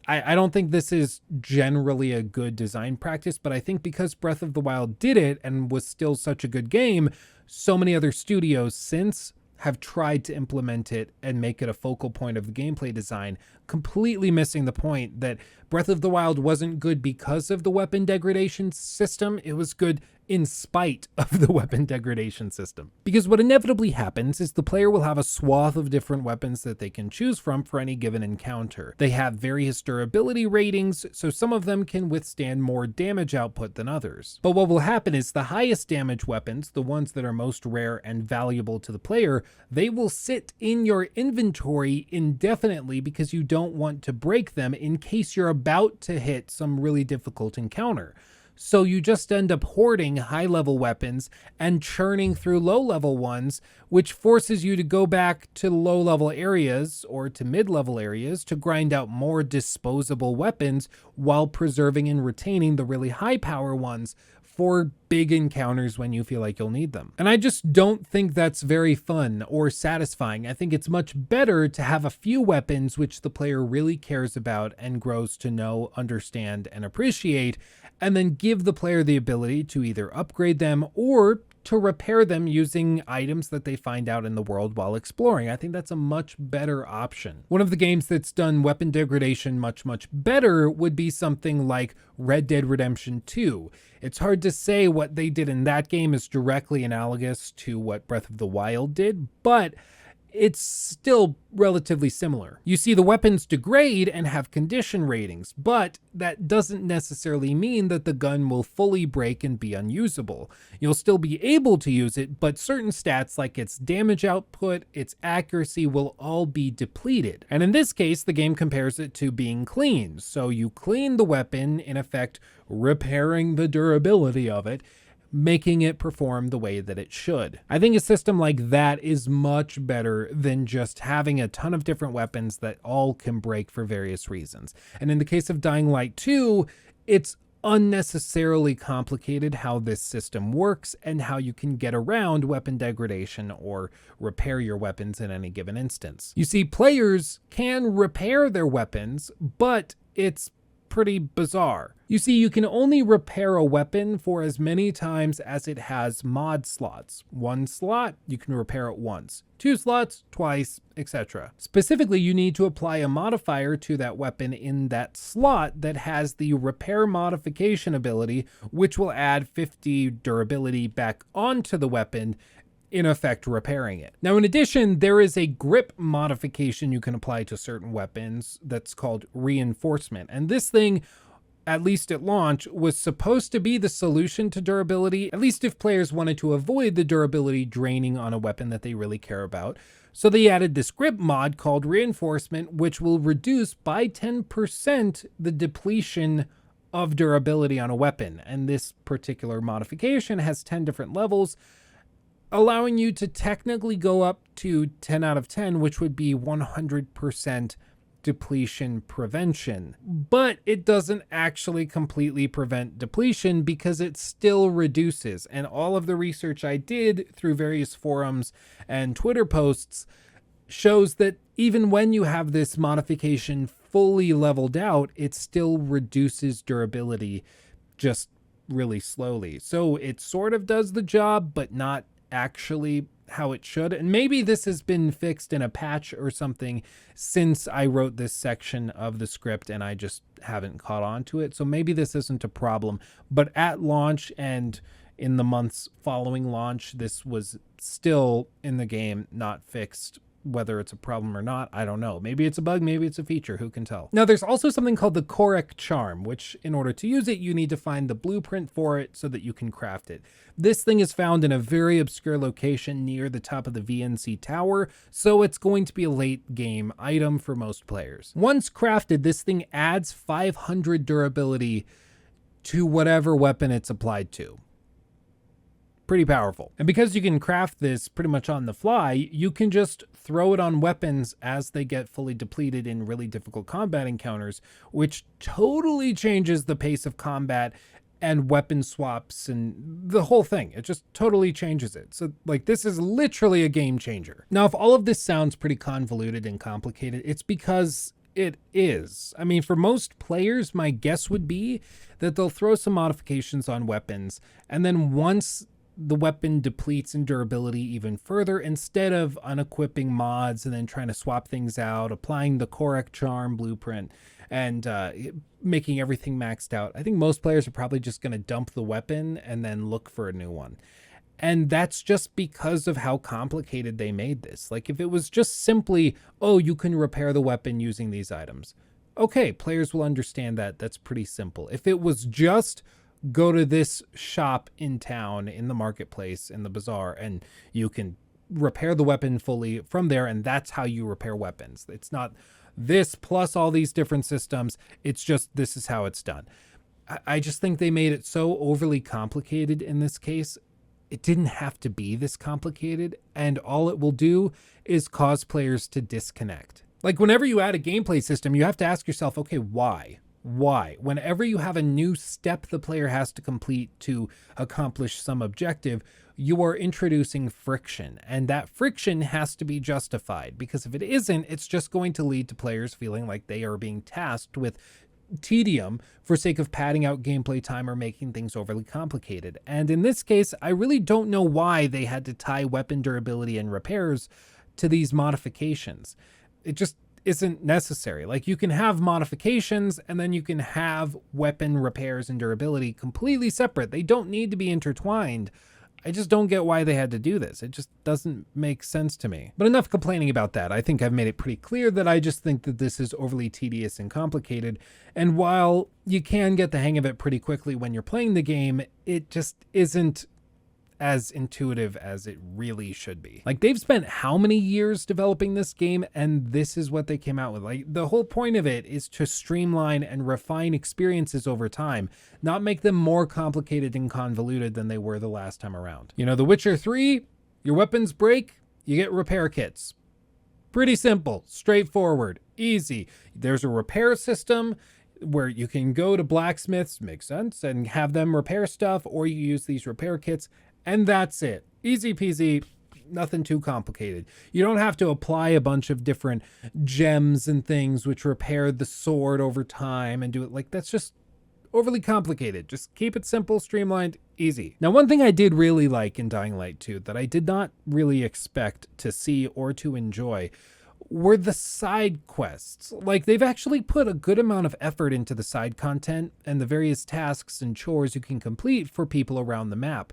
I don't think this is generally a good design practice, but I think because Breath of the Wild did it and was still such a good game, so many other studios since have tried to implement it and make it a focal point of the gameplay design, completely missing the point that Breath of the Wild wasn't good because of the weapon degradation system. It was good in spite of the weapon degradation system. Because what inevitably happens is the player will have a swath of different weapons that they can choose from for any given encounter. They have various durability ratings, so some of them can withstand more damage output than others. But what will happen is the highest damage weapons, the ones that are most rare and valuable to the player, they will sit in your inventory indefinitely because you don't want to break them in case you're about to hit some really difficult encounter. So you just end up hoarding high-level weapons and churning through low-level ones, which forces you to go back to low-level areas or to mid-level areas to grind out more disposable weapons while preserving and retaining the really high-power ones for big encounters when you feel like you'll need them. And I just don't think that's very fun or satisfying. I think it's much better to have a few weapons which the player really cares about and grows to know, understand, and appreciate, and then give the player the ability to either upgrade them or to repair them using items that they find out in the world while exploring. I think that's a much better option. One of the games that's done weapon degradation much better would be something like Red Dead Redemption 2. It's hard to say what they did in that game is directly analogous to what Breath of the Wild did, but it's still relatively similar. You see, the weapons degrade and have condition ratings, but that doesn't necessarily mean that the gun will fully break and be unusable. You'll still be able to use it, but certain stats like its damage output, its accuracy will all be depleted. And in this case, the game compares it to being clean. So you clean the weapon, in effect, repairing the durability of it, making it perform the way that it should. I think a system like that is much better than just having a ton of different weapons that all can break for various reasons. And in the case of Dying Light 2, it's unnecessarily complicated how this system works and how you can get around weapon degradation or repair your weapons in any given instance. You see, players can repair their weapons, but it's pretty bizarre. You see, you can only repair a weapon for as many times as it has mod slots. 1 slot, you can repair it once. 2 slots, twice, etc. Specifically, you need to apply a modifier to that weapon in that slot that has the repair modification ability, which will add 50 durability back onto the weapon, in effect repairing it. Now, in addition, there is a grip modification you can apply to certain weapons that's called reinforcement. And this thing, at least at launch, was supposed to be the solution to durability, at least if players wanted to avoid the durability draining on a weapon that they really care about. So they added this grip mod called reinforcement, which will reduce by 10% the depletion of durability on a weapon. And this particular modification has 10 different levels, allowing you to technically go up to 10 out of 10, which would be 100% depletion prevention. But it doesn't actually completely prevent depletion because it still reduces. And all of the research I did through various forums and Twitter posts shows that even when you have this modification fully leveled out, it still reduces durability just really slowly. So it sort of does the job, but not actually how it should. And maybe this has been fixed in a patch or something since I wrote this section of the script and I just haven't caught on to it. So maybe this isn't a problem, but at launch and in the months following launch, this was still in the game, not fixed. Whether it's a problem or not, I don't know. Maybe it's a bug, maybe it's a feature, who can tell? Now, there's also something called the Korek charm, which in order to use it, you need to find the blueprint for it so that you can craft it. This thing is found in a very obscure location near the top of the VNC tower, so it's going to be a late game item for most players. Once crafted, this thing adds 500 durability to whatever weapon it's applied to. Pretty powerful. And because you can craft this pretty much on the fly, you can just throw it on weapons as they get fully depleted in really difficult combat encounters, which totally changes the pace of combat and weapon swaps and the whole thing. It just totally changes it. So like, this is literally a game changer. Now, if all of this sounds pretty convoluted and complicated, it's because it is. I mean, for most players, my guess would be that they'll throw some modifications on weapons, and then once the weapon depletes in durability even further, instead of unequipping mods and then trying to swap things out, applying the Korek charm blueprint and making everything maxed out, I think most players are probably just going to dump the weapon and then look for a new one. And that's just because of how complicated they made this. Like, if it was just simply, oh, you can repair the weapon using these items, okay, players will understand that. That's pretty simple. If it was just go to this shop in town, in the marketplace, in the bazaar, and you can repair the weapon fully from there, and that's how you repair weapons. It's not this plus all these different systems. It's just, this is how it's done. I just think they made it so overly complicated in this case. It didn't have to be this complicated, and all it will do is cause players to disconnect. Like, whenever you add a gameplay system, you have to ask yourself, okay, why? Why? Whenever you have a new step the player has to complete to accomplish some objective, you are introducing friction, and that friction has to be justified, because if it isn't, it's just going to lead to players feeling like they are being tasked with tedium for sake of padding out gameplay time or making things overly complicated. And in this case, I really don't know why they had to tie weapon durability and repairs to these modifications. It just isn't necessary. Like, you can have modifications and then you can have weapon repairs and durability completely separate. They don't need to be intertwined. I just don't get why they had to do this. It just doesn't make sense to me. But enough complaining about that. I think I've made it pretty clear that I just think that this is overly tedious and complicated. And while you can get the hang of it pretty quickly when you're playing the game, it just isn't as intuitive as it really should be. Like, they've spent how many years developing this game, and this is what they came out with. Like, the whole point of it is to streamline and refine experiences over time, not make them more complicated and convoluted than they were the last time around. You know, The Witcher 3, your weapons break, you get repair kits. Pretty simple, straightforward, easy. There's a repair system where you can go to blacksmiths, makes sense, and have them repair stuff, or you use these repair kits, and that's it. Easy peasy, nothing too complicated. You don't have to apply a bunch of different gems and things which repair the sword over time and do it. Like, that's just overly complicated. Just keep it simple, streamlined, easy. Now, one thing I did really like in Dying Light 2 that I did not really expect to see or to enjoy were the side quests. Like, they've actually put a good amount of effort into the side content and the various tasks and chores you can complete for people around the map.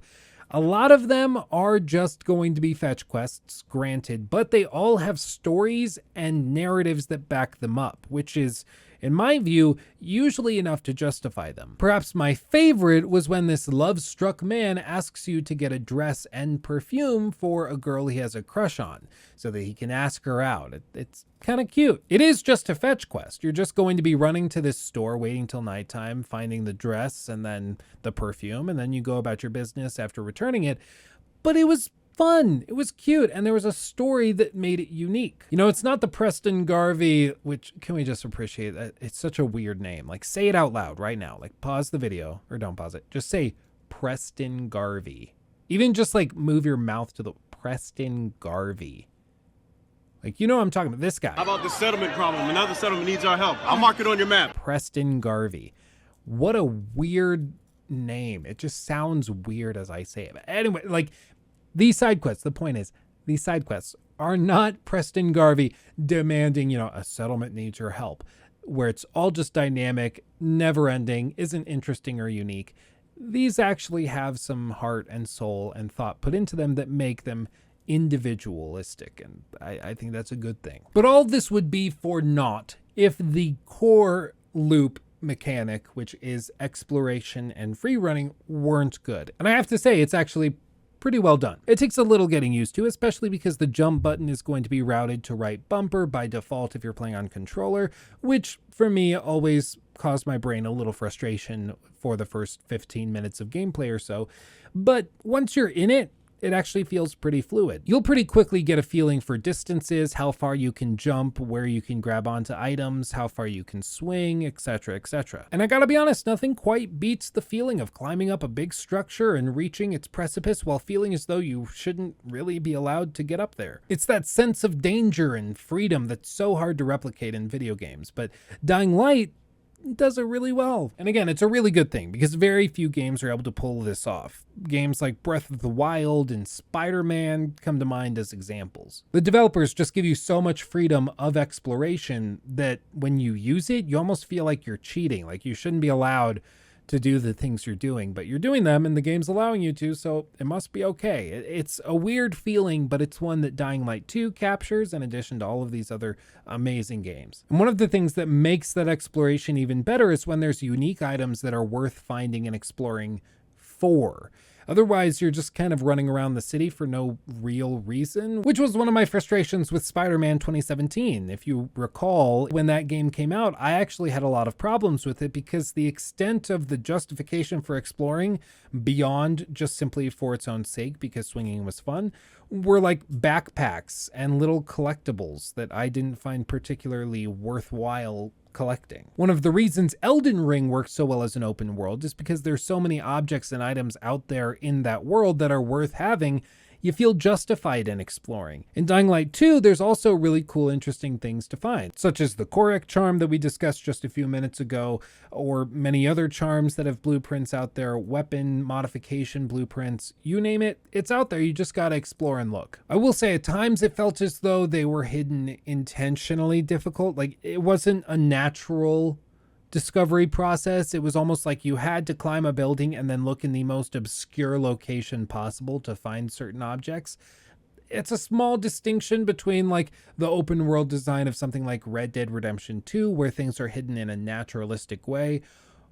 A lot of them are just going to be fetch quests, granted, but they all have stories and narratives that back them up, which is, in my view, usually enough to justify them. Perhaps my favorite was when this love-struck man asks you to get a dress and perfume for a girl he has a crush on, so that he can ask her out. It's kind of cute. It is just a fetch quest. You're just going to be running to this store, waiting till nighttime, finding the dress and then the perfume, and then you go about your business after returning it. But it was fun. It was cute, and there was a story that made it unique. You know, it's not the Preston Garvey, which, can we just appreciate that? It's such a weird name. Like, say it out loud right now. Like, pause the video, or don't pause it. Just say Preston Garvey. Even just like move your mouth to the Preston Garvey. Like, you know what I'm talking about, this guy. How about the settlement problem? Another settlement needs our help. I'll mark it on your map. Preston Garvey. What a weird name. It just sounds weird as I say it. But anyway, like, these side quests, the point is, these side quests are not Preston Garvey demanding, you know, a settlement needs your help, where it's all just dynamic, never ending, isn't interesting or unique. These actually have some heart and soul and thought put into them that make them individualistic, and I think that's a good thing. But all this would be for naught if the core loop mechanic, which is exploration and free running, weren't good. And I have to say, it's actually pretty well done. It takes a little getting used to, especially because the jump button is going to be routed to right bumper by default if you're playing on controller, which for me always caused my brain a little frustration for the first 15 minutes of gameplay or so. But once you're in it, it actually feels pretty fluid. You'll pretty quickly get a feeling for distances, how far you can jump, where you can grab onto items, how far you can swing, etc., etc. And I gotta be honest, nothing quite beats the feeling of climbing up a big structure and reaching its precipice while feeling as though you shouldn't really be allowed to get up there. It's that sense of danger and freedom that's so hard to replicate in video games, but Dying Light does it really well. And again, it's a really good thing because very few games are able to pull this off. Games like Breath of the Wild and Spider-Man come to mind as examples. The developers just give you so much freedom of exploration that when you use it, you almost feel like you're cheating, like you shouldn't be allowed to do the things you're doing, but you're doing them and the game's allowing you to, so it must be okay. It's a weird feeling, but it's one that Dying Light 2 captures in addition to all of these other amazing games. And one of the things that makes that exploration even better is when there's unique items that are worth finding and exploring for. Otherwise, you're just kind of running around the city for no real reason, which was one of my frustrations with Spider-Man 2017. If you recall, when that game came out, I actually had a lot of problems with it because the extent of the justification for exploring beyond just simply for its own sake, because swinging was fun, were like backpacks and little collectibles that I didn't find particularly worthwhile collecting. One of the reasons Elden Ring works so well as an open world is because there's so many objects and items out there in that world that are worth having. You feel justified in exploring. In Dying Light 2, there's also really cool, interesting things to find, such as the Korek charm that we discussed just a few minutes ago, or many other charms that have blueprints out there, weapon modification blueprints, you name it, it's out there. You just gotta explore and look. I will say at times it felt as though they were hidden intentionally difficult. Like it wasn't a natural discovery process. It was almost like you had to climb a building and then look in the most obscure location possible to find certain objects. It's a small distinction between like the open world design of something like Red Dead Redemption 2, where things are hidden in a naturalistic way,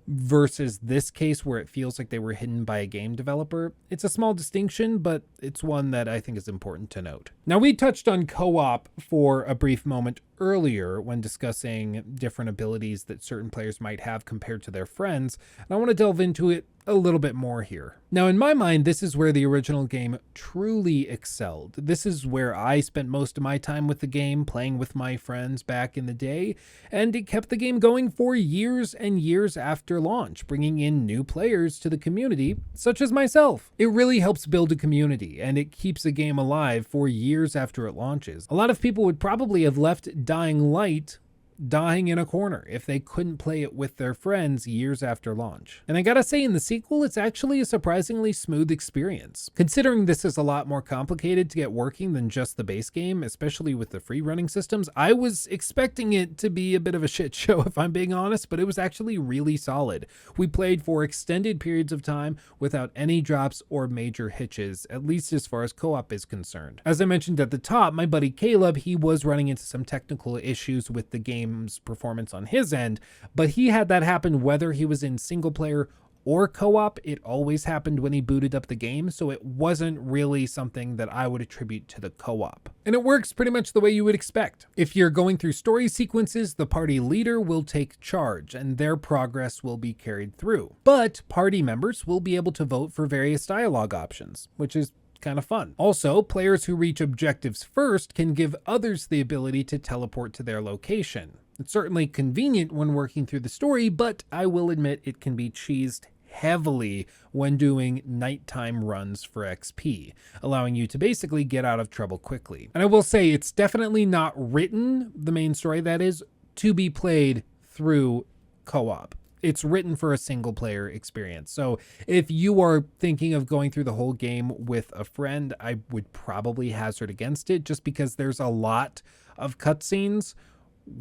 versus this case where it feels like they were hidden by a game developer. It's a small distinction, but it's one that I think is important to note. Now, we touched on co-op for a brief moment earlier when discussing different abilities that certain players might have compared to their friends, and I want to delve into it a little bit more here. Now, in my mind, this is where the original game truly excelled. This is where I spent most of my time with the game, playing with my friends back in the day, and it kept the game going for years and years after launch, bringing in new players to the community, such as myself. It really helps build a community, and it keeps a game alive for years after it launches. A lot of people would probably have left Dying Light dying in a corner if they couldn't play it with their friends years after launch. And I gotta say, in the sequel, it's actually a surprisingly smooth experience. Considering this is a lot more complicated to get working than just the base game, especially with the free running systems, I was expecting it to be a bit of a shit show if I'm being honest, but it was actually really solid. We played for extended periods of time without any drops or major hitches, at least as far as co-op is concerned. As I mentioned at the top, my buddy Caleb, he was running into some technical issues with the game's performance on his end, but he had that happen whether he was in single player or co-op. It always happened when he booted up the game, so it wasn't really something that I would attribute to the co-op. And it works pretty much the way you would expect. If you're going through story sequences, the party leader will take charge and their progress will be carried through. But party members will be able to vote for various dialogue options, which is kind of fun. Also, players who reach objectives first can give others the ability to teleport to their location. It's certainly convenient when working through the story, but I will admit it can be cheesed heavily when doing nighttime runs for XP, allowing you to basically get out of trouble quickly. And I will say it's definitely not written, the main story that is, to be played through co-op. It's written for a single player experience. So if you are thinking of going through the whole game with a friend, I would probably hazard against it, just because there's a lot of cutscenes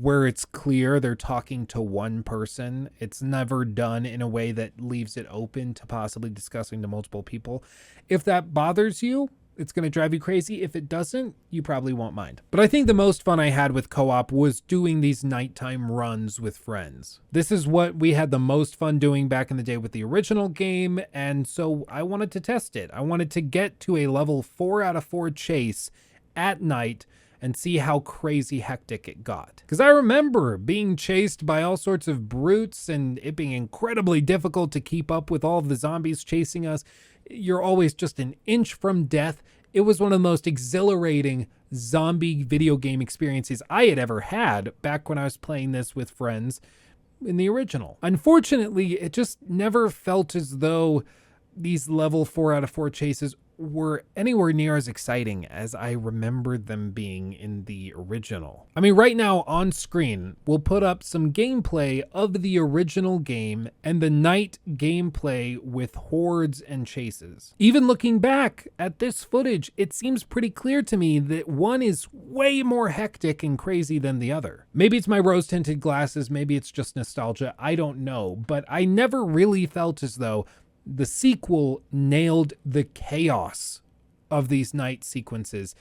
where it's clear they're talking to one person. It's never done in a way that leaves it open to possibly discussing to multiple people. If that bothers you, it's going to drive you crazy. If it doesn't, you probably won't mind. But I think the most fun I had with co-op was doing these nighttime runs with friends. This is what we had the most fun doing back in the day with the original game, and so I wanted to test it. I wanted to get to a level 4 out of 4 chase at night and see how crazy hectic it got. Because I remember being chased by all sorts of brutes and it being incredibly difficult to keep up with all of the zombies chasing us. You're always just an inch from death. It was one of the most exhilarating zombie video game experiences I had ever had back when I was playing this with friends in the original. Unfortunately, it just never felt as though these level 4 out of 4 chases were anywhere near as exciting as I remembered them being in the original. I mean, right now on screen, we'll put up some gameplay of the original game and the night gameplay with hordes and chases. Even looking back at this footage, it seems pretty clear to me that one is way more hectic and crazy than the other. Maybe it's my rose-tinted glasses, maybe it's just nostalgia, I don't know, but I never really felt as though the sequel nailed the chaos of these night sequences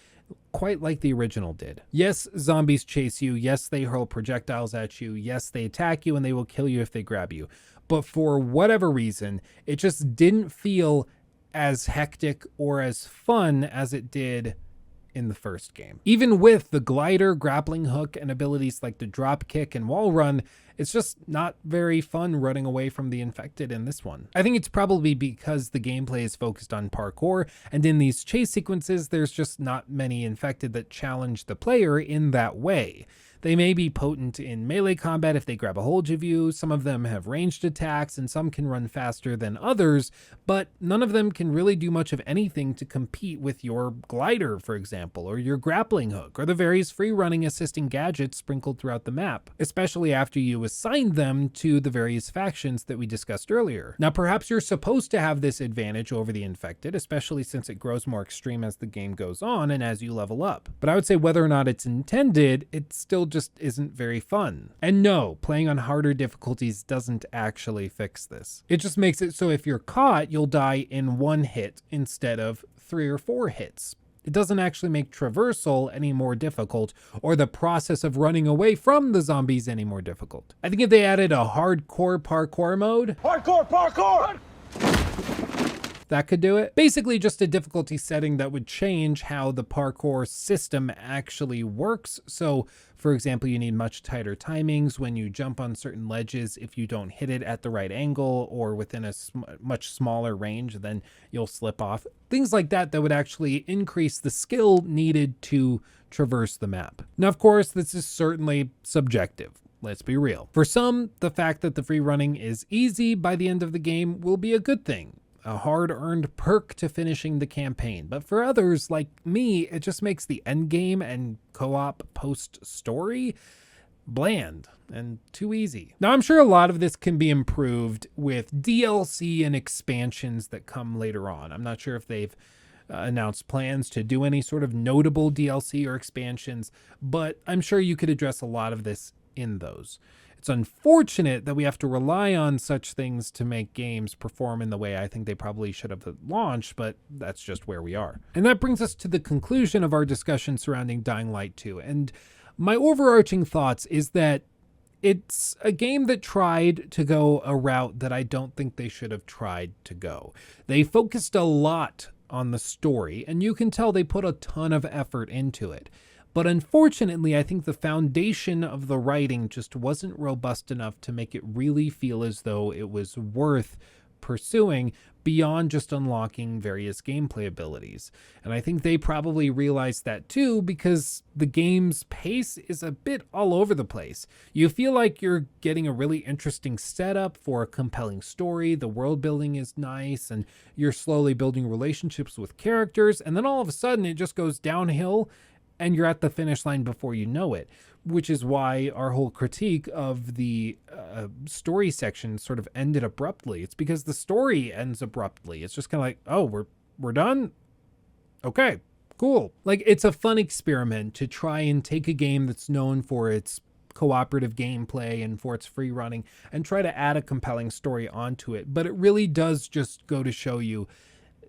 quite like the original did. Yes, zombies chase you. Yes, they hurl projectiles at you. Yes, they attack you and they will kill you if they grab you. But for whatever reason, it just didn't feel as hectic or as fun as it did in the first game. Even with the glider, grappling hook, and abilities like the drop kick and wall run, it's just not very fun running away from the infected in this one. I think it's probably because the gameplay is focused on parkour, and in these chase sequences, there's just not many infected that challenge the player in that way. They may be potent in melee combat if they grab a hold of you. Some of them have ranged attacks and some can run faster than others, but none of them can really do much of anything to compete with your glider, for example, or your grappling hook, or the various free running assisting gadgets sprinkled throughout the map, especially after you assign them to the various factions that we discussed earlier. Now, perhaps you're supposed to have this advantage over the infected, especially since it grows more extreme as the game goes on and as you level up. But I would say whether or not it's intended, it still just isn't very fun. And no, playing on harder difficulties doesn't actually fix this. It just makes it so if you're caught, you'll die in one hit instead of 3 or 4 hits. It doesn't actually make traversal any more difficult or the process of running away from the zombies any more difficult. I think if they added a hardcore parkour mode, that could do it. Basically just a difficulty setting that would change how the parkour system actually works. So for example, you need much tighter timings when you jump on certain ledges. If you don't hit it at the right angle or within a much smaller range, then you'll slip off. Things like that would actually increase the skill needed to traverse the map. Now, of course, this is certainly subjective. Let's be real. For some, the fact that the free running is easy by the end of the game will be a good thing, a hard-earned perk to finishing the campaign. But for others, like me, it just makes the end game and co-op post-story bland and too easy. Now, I'm sure a lot of this can be improved with DLC and expansions that come later on. I'm not sure if they've announced plans to do any sort of notable DLC or expansions, but I'm sure you could address a lot of this in those. It's unfortunate that we have to rely on such things to make games perform in the way I think they probably should have launched, but that's just where we are. And that brings us to the conclusion of our discussion surrounding Dying Light 2. And my overarching thoughts is that it's a game that tried to go a route that I don't think they should have tried to go. They focused a lot on the story, and you can tell they put a ton of effort into it. But unfortunately, I think the foundation of the writing just wasn't robust enough to make it really feel as though it was worth pursuing beyond just unlocking various gameplay abilities. And I think they probably realized that too, because the game's pace is a bit all over the place. You feel like you're getting a really interesting setup for a compelling story, the world building is nice, and you're slowly building relationships with characters, and then all of a sudden it just goes downhill and you're at the finish line before you know it, which is why our whole critique of the story section sort of ended abruptly. It's because the story ends abruptly. It's just kind of like, oh, we're done? Okay, cool. Like, it's a fun experiment to try and take a game that's known for its cooperative gameplay and for its free running and try to add a compelling story onto it. But it really does just go to show you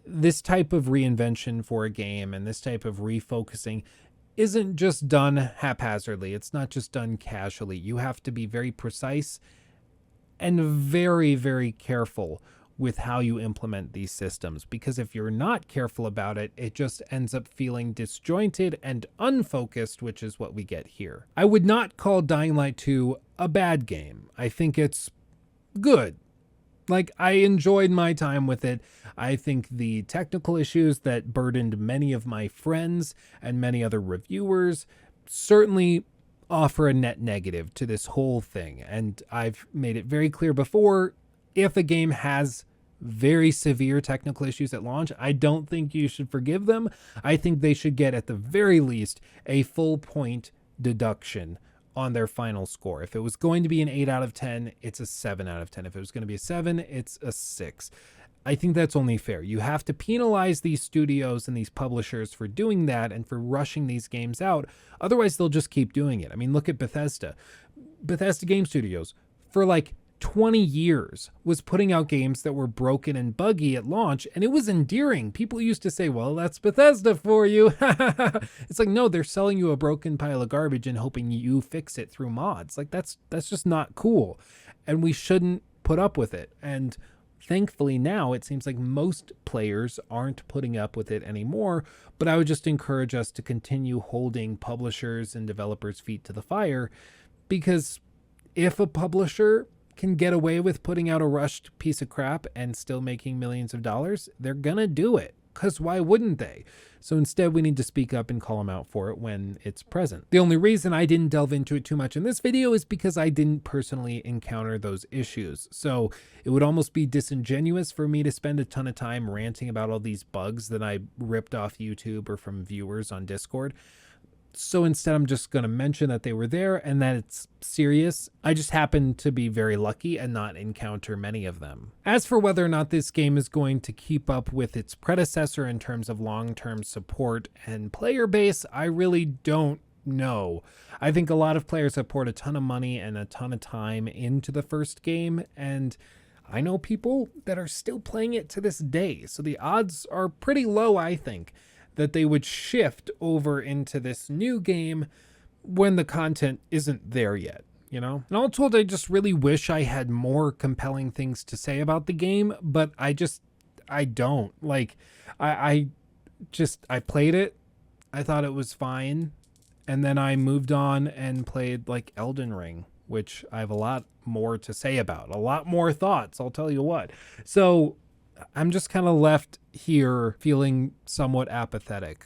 this type of reinvention for a game and this type of refocusing isn't just done haphazardly. It's not just done casually. You have to be very precise and very, very careful with how you implement these systems, because if you're not careful about it, it just ends up feeling disjointed and unfocused, which is what we get here. I would not call Dying Light 2 a bad game. I think it's good. Like, I enjoyed my time with it. I think the technical issues that burdened many of my friends and many other reviewers certainly offer a net negative to this whole thing. And I've made it very clear before, if a game has very severe technical issues at launch, I don't think you should forgive them. I think they should get, at the very least, a full point deduction on their final score. If it was going to be an 8 out of 10, it's a 7 out of 10. If it was going to be a 7, it's a 6. I think that's only fair. You have to penalize these studios and these publishers for doing that and for rushing these games out. Otherwise, they'll just keep doing it. I mean, look at Bethesda. Bethesda Game Studios, for like 20 years, was putting out games that were broken and buggy at launch, and it was endearing. People used to say, well, that's Bethesda for you. It's like, no, they're selling you a broken pile of garbage and hoping you fix it through mods. Like, that's just not cool, and we shouldn't put up with it. And thankfully now it seems like most players aren't putting up with it anymore, but I would just encourage us to continue holding publishers and developers' feet to the fire, because if a publisher can get away with putting out a rushed piece of crap and still making millions of dollars, they're gonna do it. because why wouldn't they? So instead, we need to speak up and call them out for it when it's present. The only reason I didn't delve into it too much in this video is because I didn't personally encounter those issues. So it would almost be disingenuous for me to spend a ton of time ranting about all these bugs that I ripped off YouTube or from viewers on Discord. So instead, I'm just going to mention that they were there and that it's serious. I just happen to be very lucky and not encounter many of them. As for whether or not this game is going to keep up with its predecessor in terms of long-term support and player base, I really don't know. I think a lot of players have poured a ton of money and a ton of time into the first game, and I know people that are still playing it to this day. So the odds are pretty low, I think, that they would shift over into this new game when the content isn't there yet, you know? And all told, I just really wish I had more compelling things to say about the game, but I don't. Like, I played it, I thought it was fine, and then I moved on and played, like, Elden Ring, which I have a lot more to say about, a lot more thoughts, I'll tell you what. So I'm just kind of left here feeling somewhat apathetic.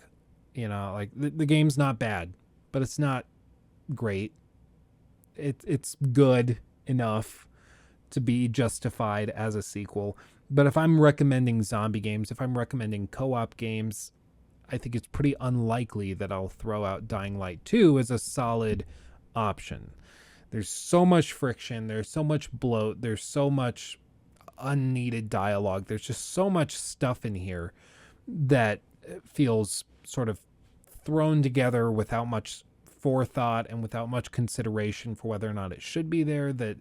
You know, like the game's not bad, but it's not great. It's good enough to be justified as a sequel. But if I'm recommending zombie games, if I'm recommending co-op games, I think it's pretty unlikely that I'll throw out Dying Light 2 as a solid option. There's so much friction. There's so much bloat. There's so much unneeded dialogue. There's just so much stuff in here that feels sort of thrown together without much forethought and without much consideration for whether or not it should be there, that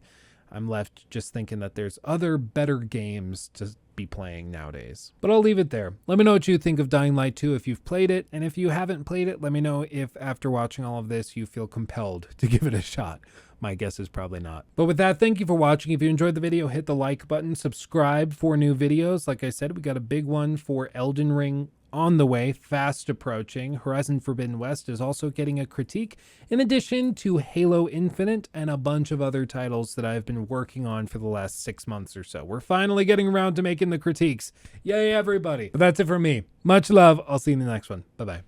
I'm left just thinking that there's other better games to be playing nowadays. But I'll leave it there. Let me know what you think of Dying Light 2 if you've played it, and if you haven't played it, let me know if after watching all of this you feel compelled to give it a shot. My guess is probably not. But with that, thank you for watching. If you enjoyed the video, hit the like button, subscribe for new videos. Like I said, we got a big one for Elden Ring on the way, fast approaching. Horizon Forbidden West is also getting a critique, in addition to Halo Infinite and a bunch of other titles that I've been working on for the last 6 months or so. We're finally getting around to making the critiques. Yay, everybody. But that's it for me. Much love. I'll see you in the next one. Bye-bye.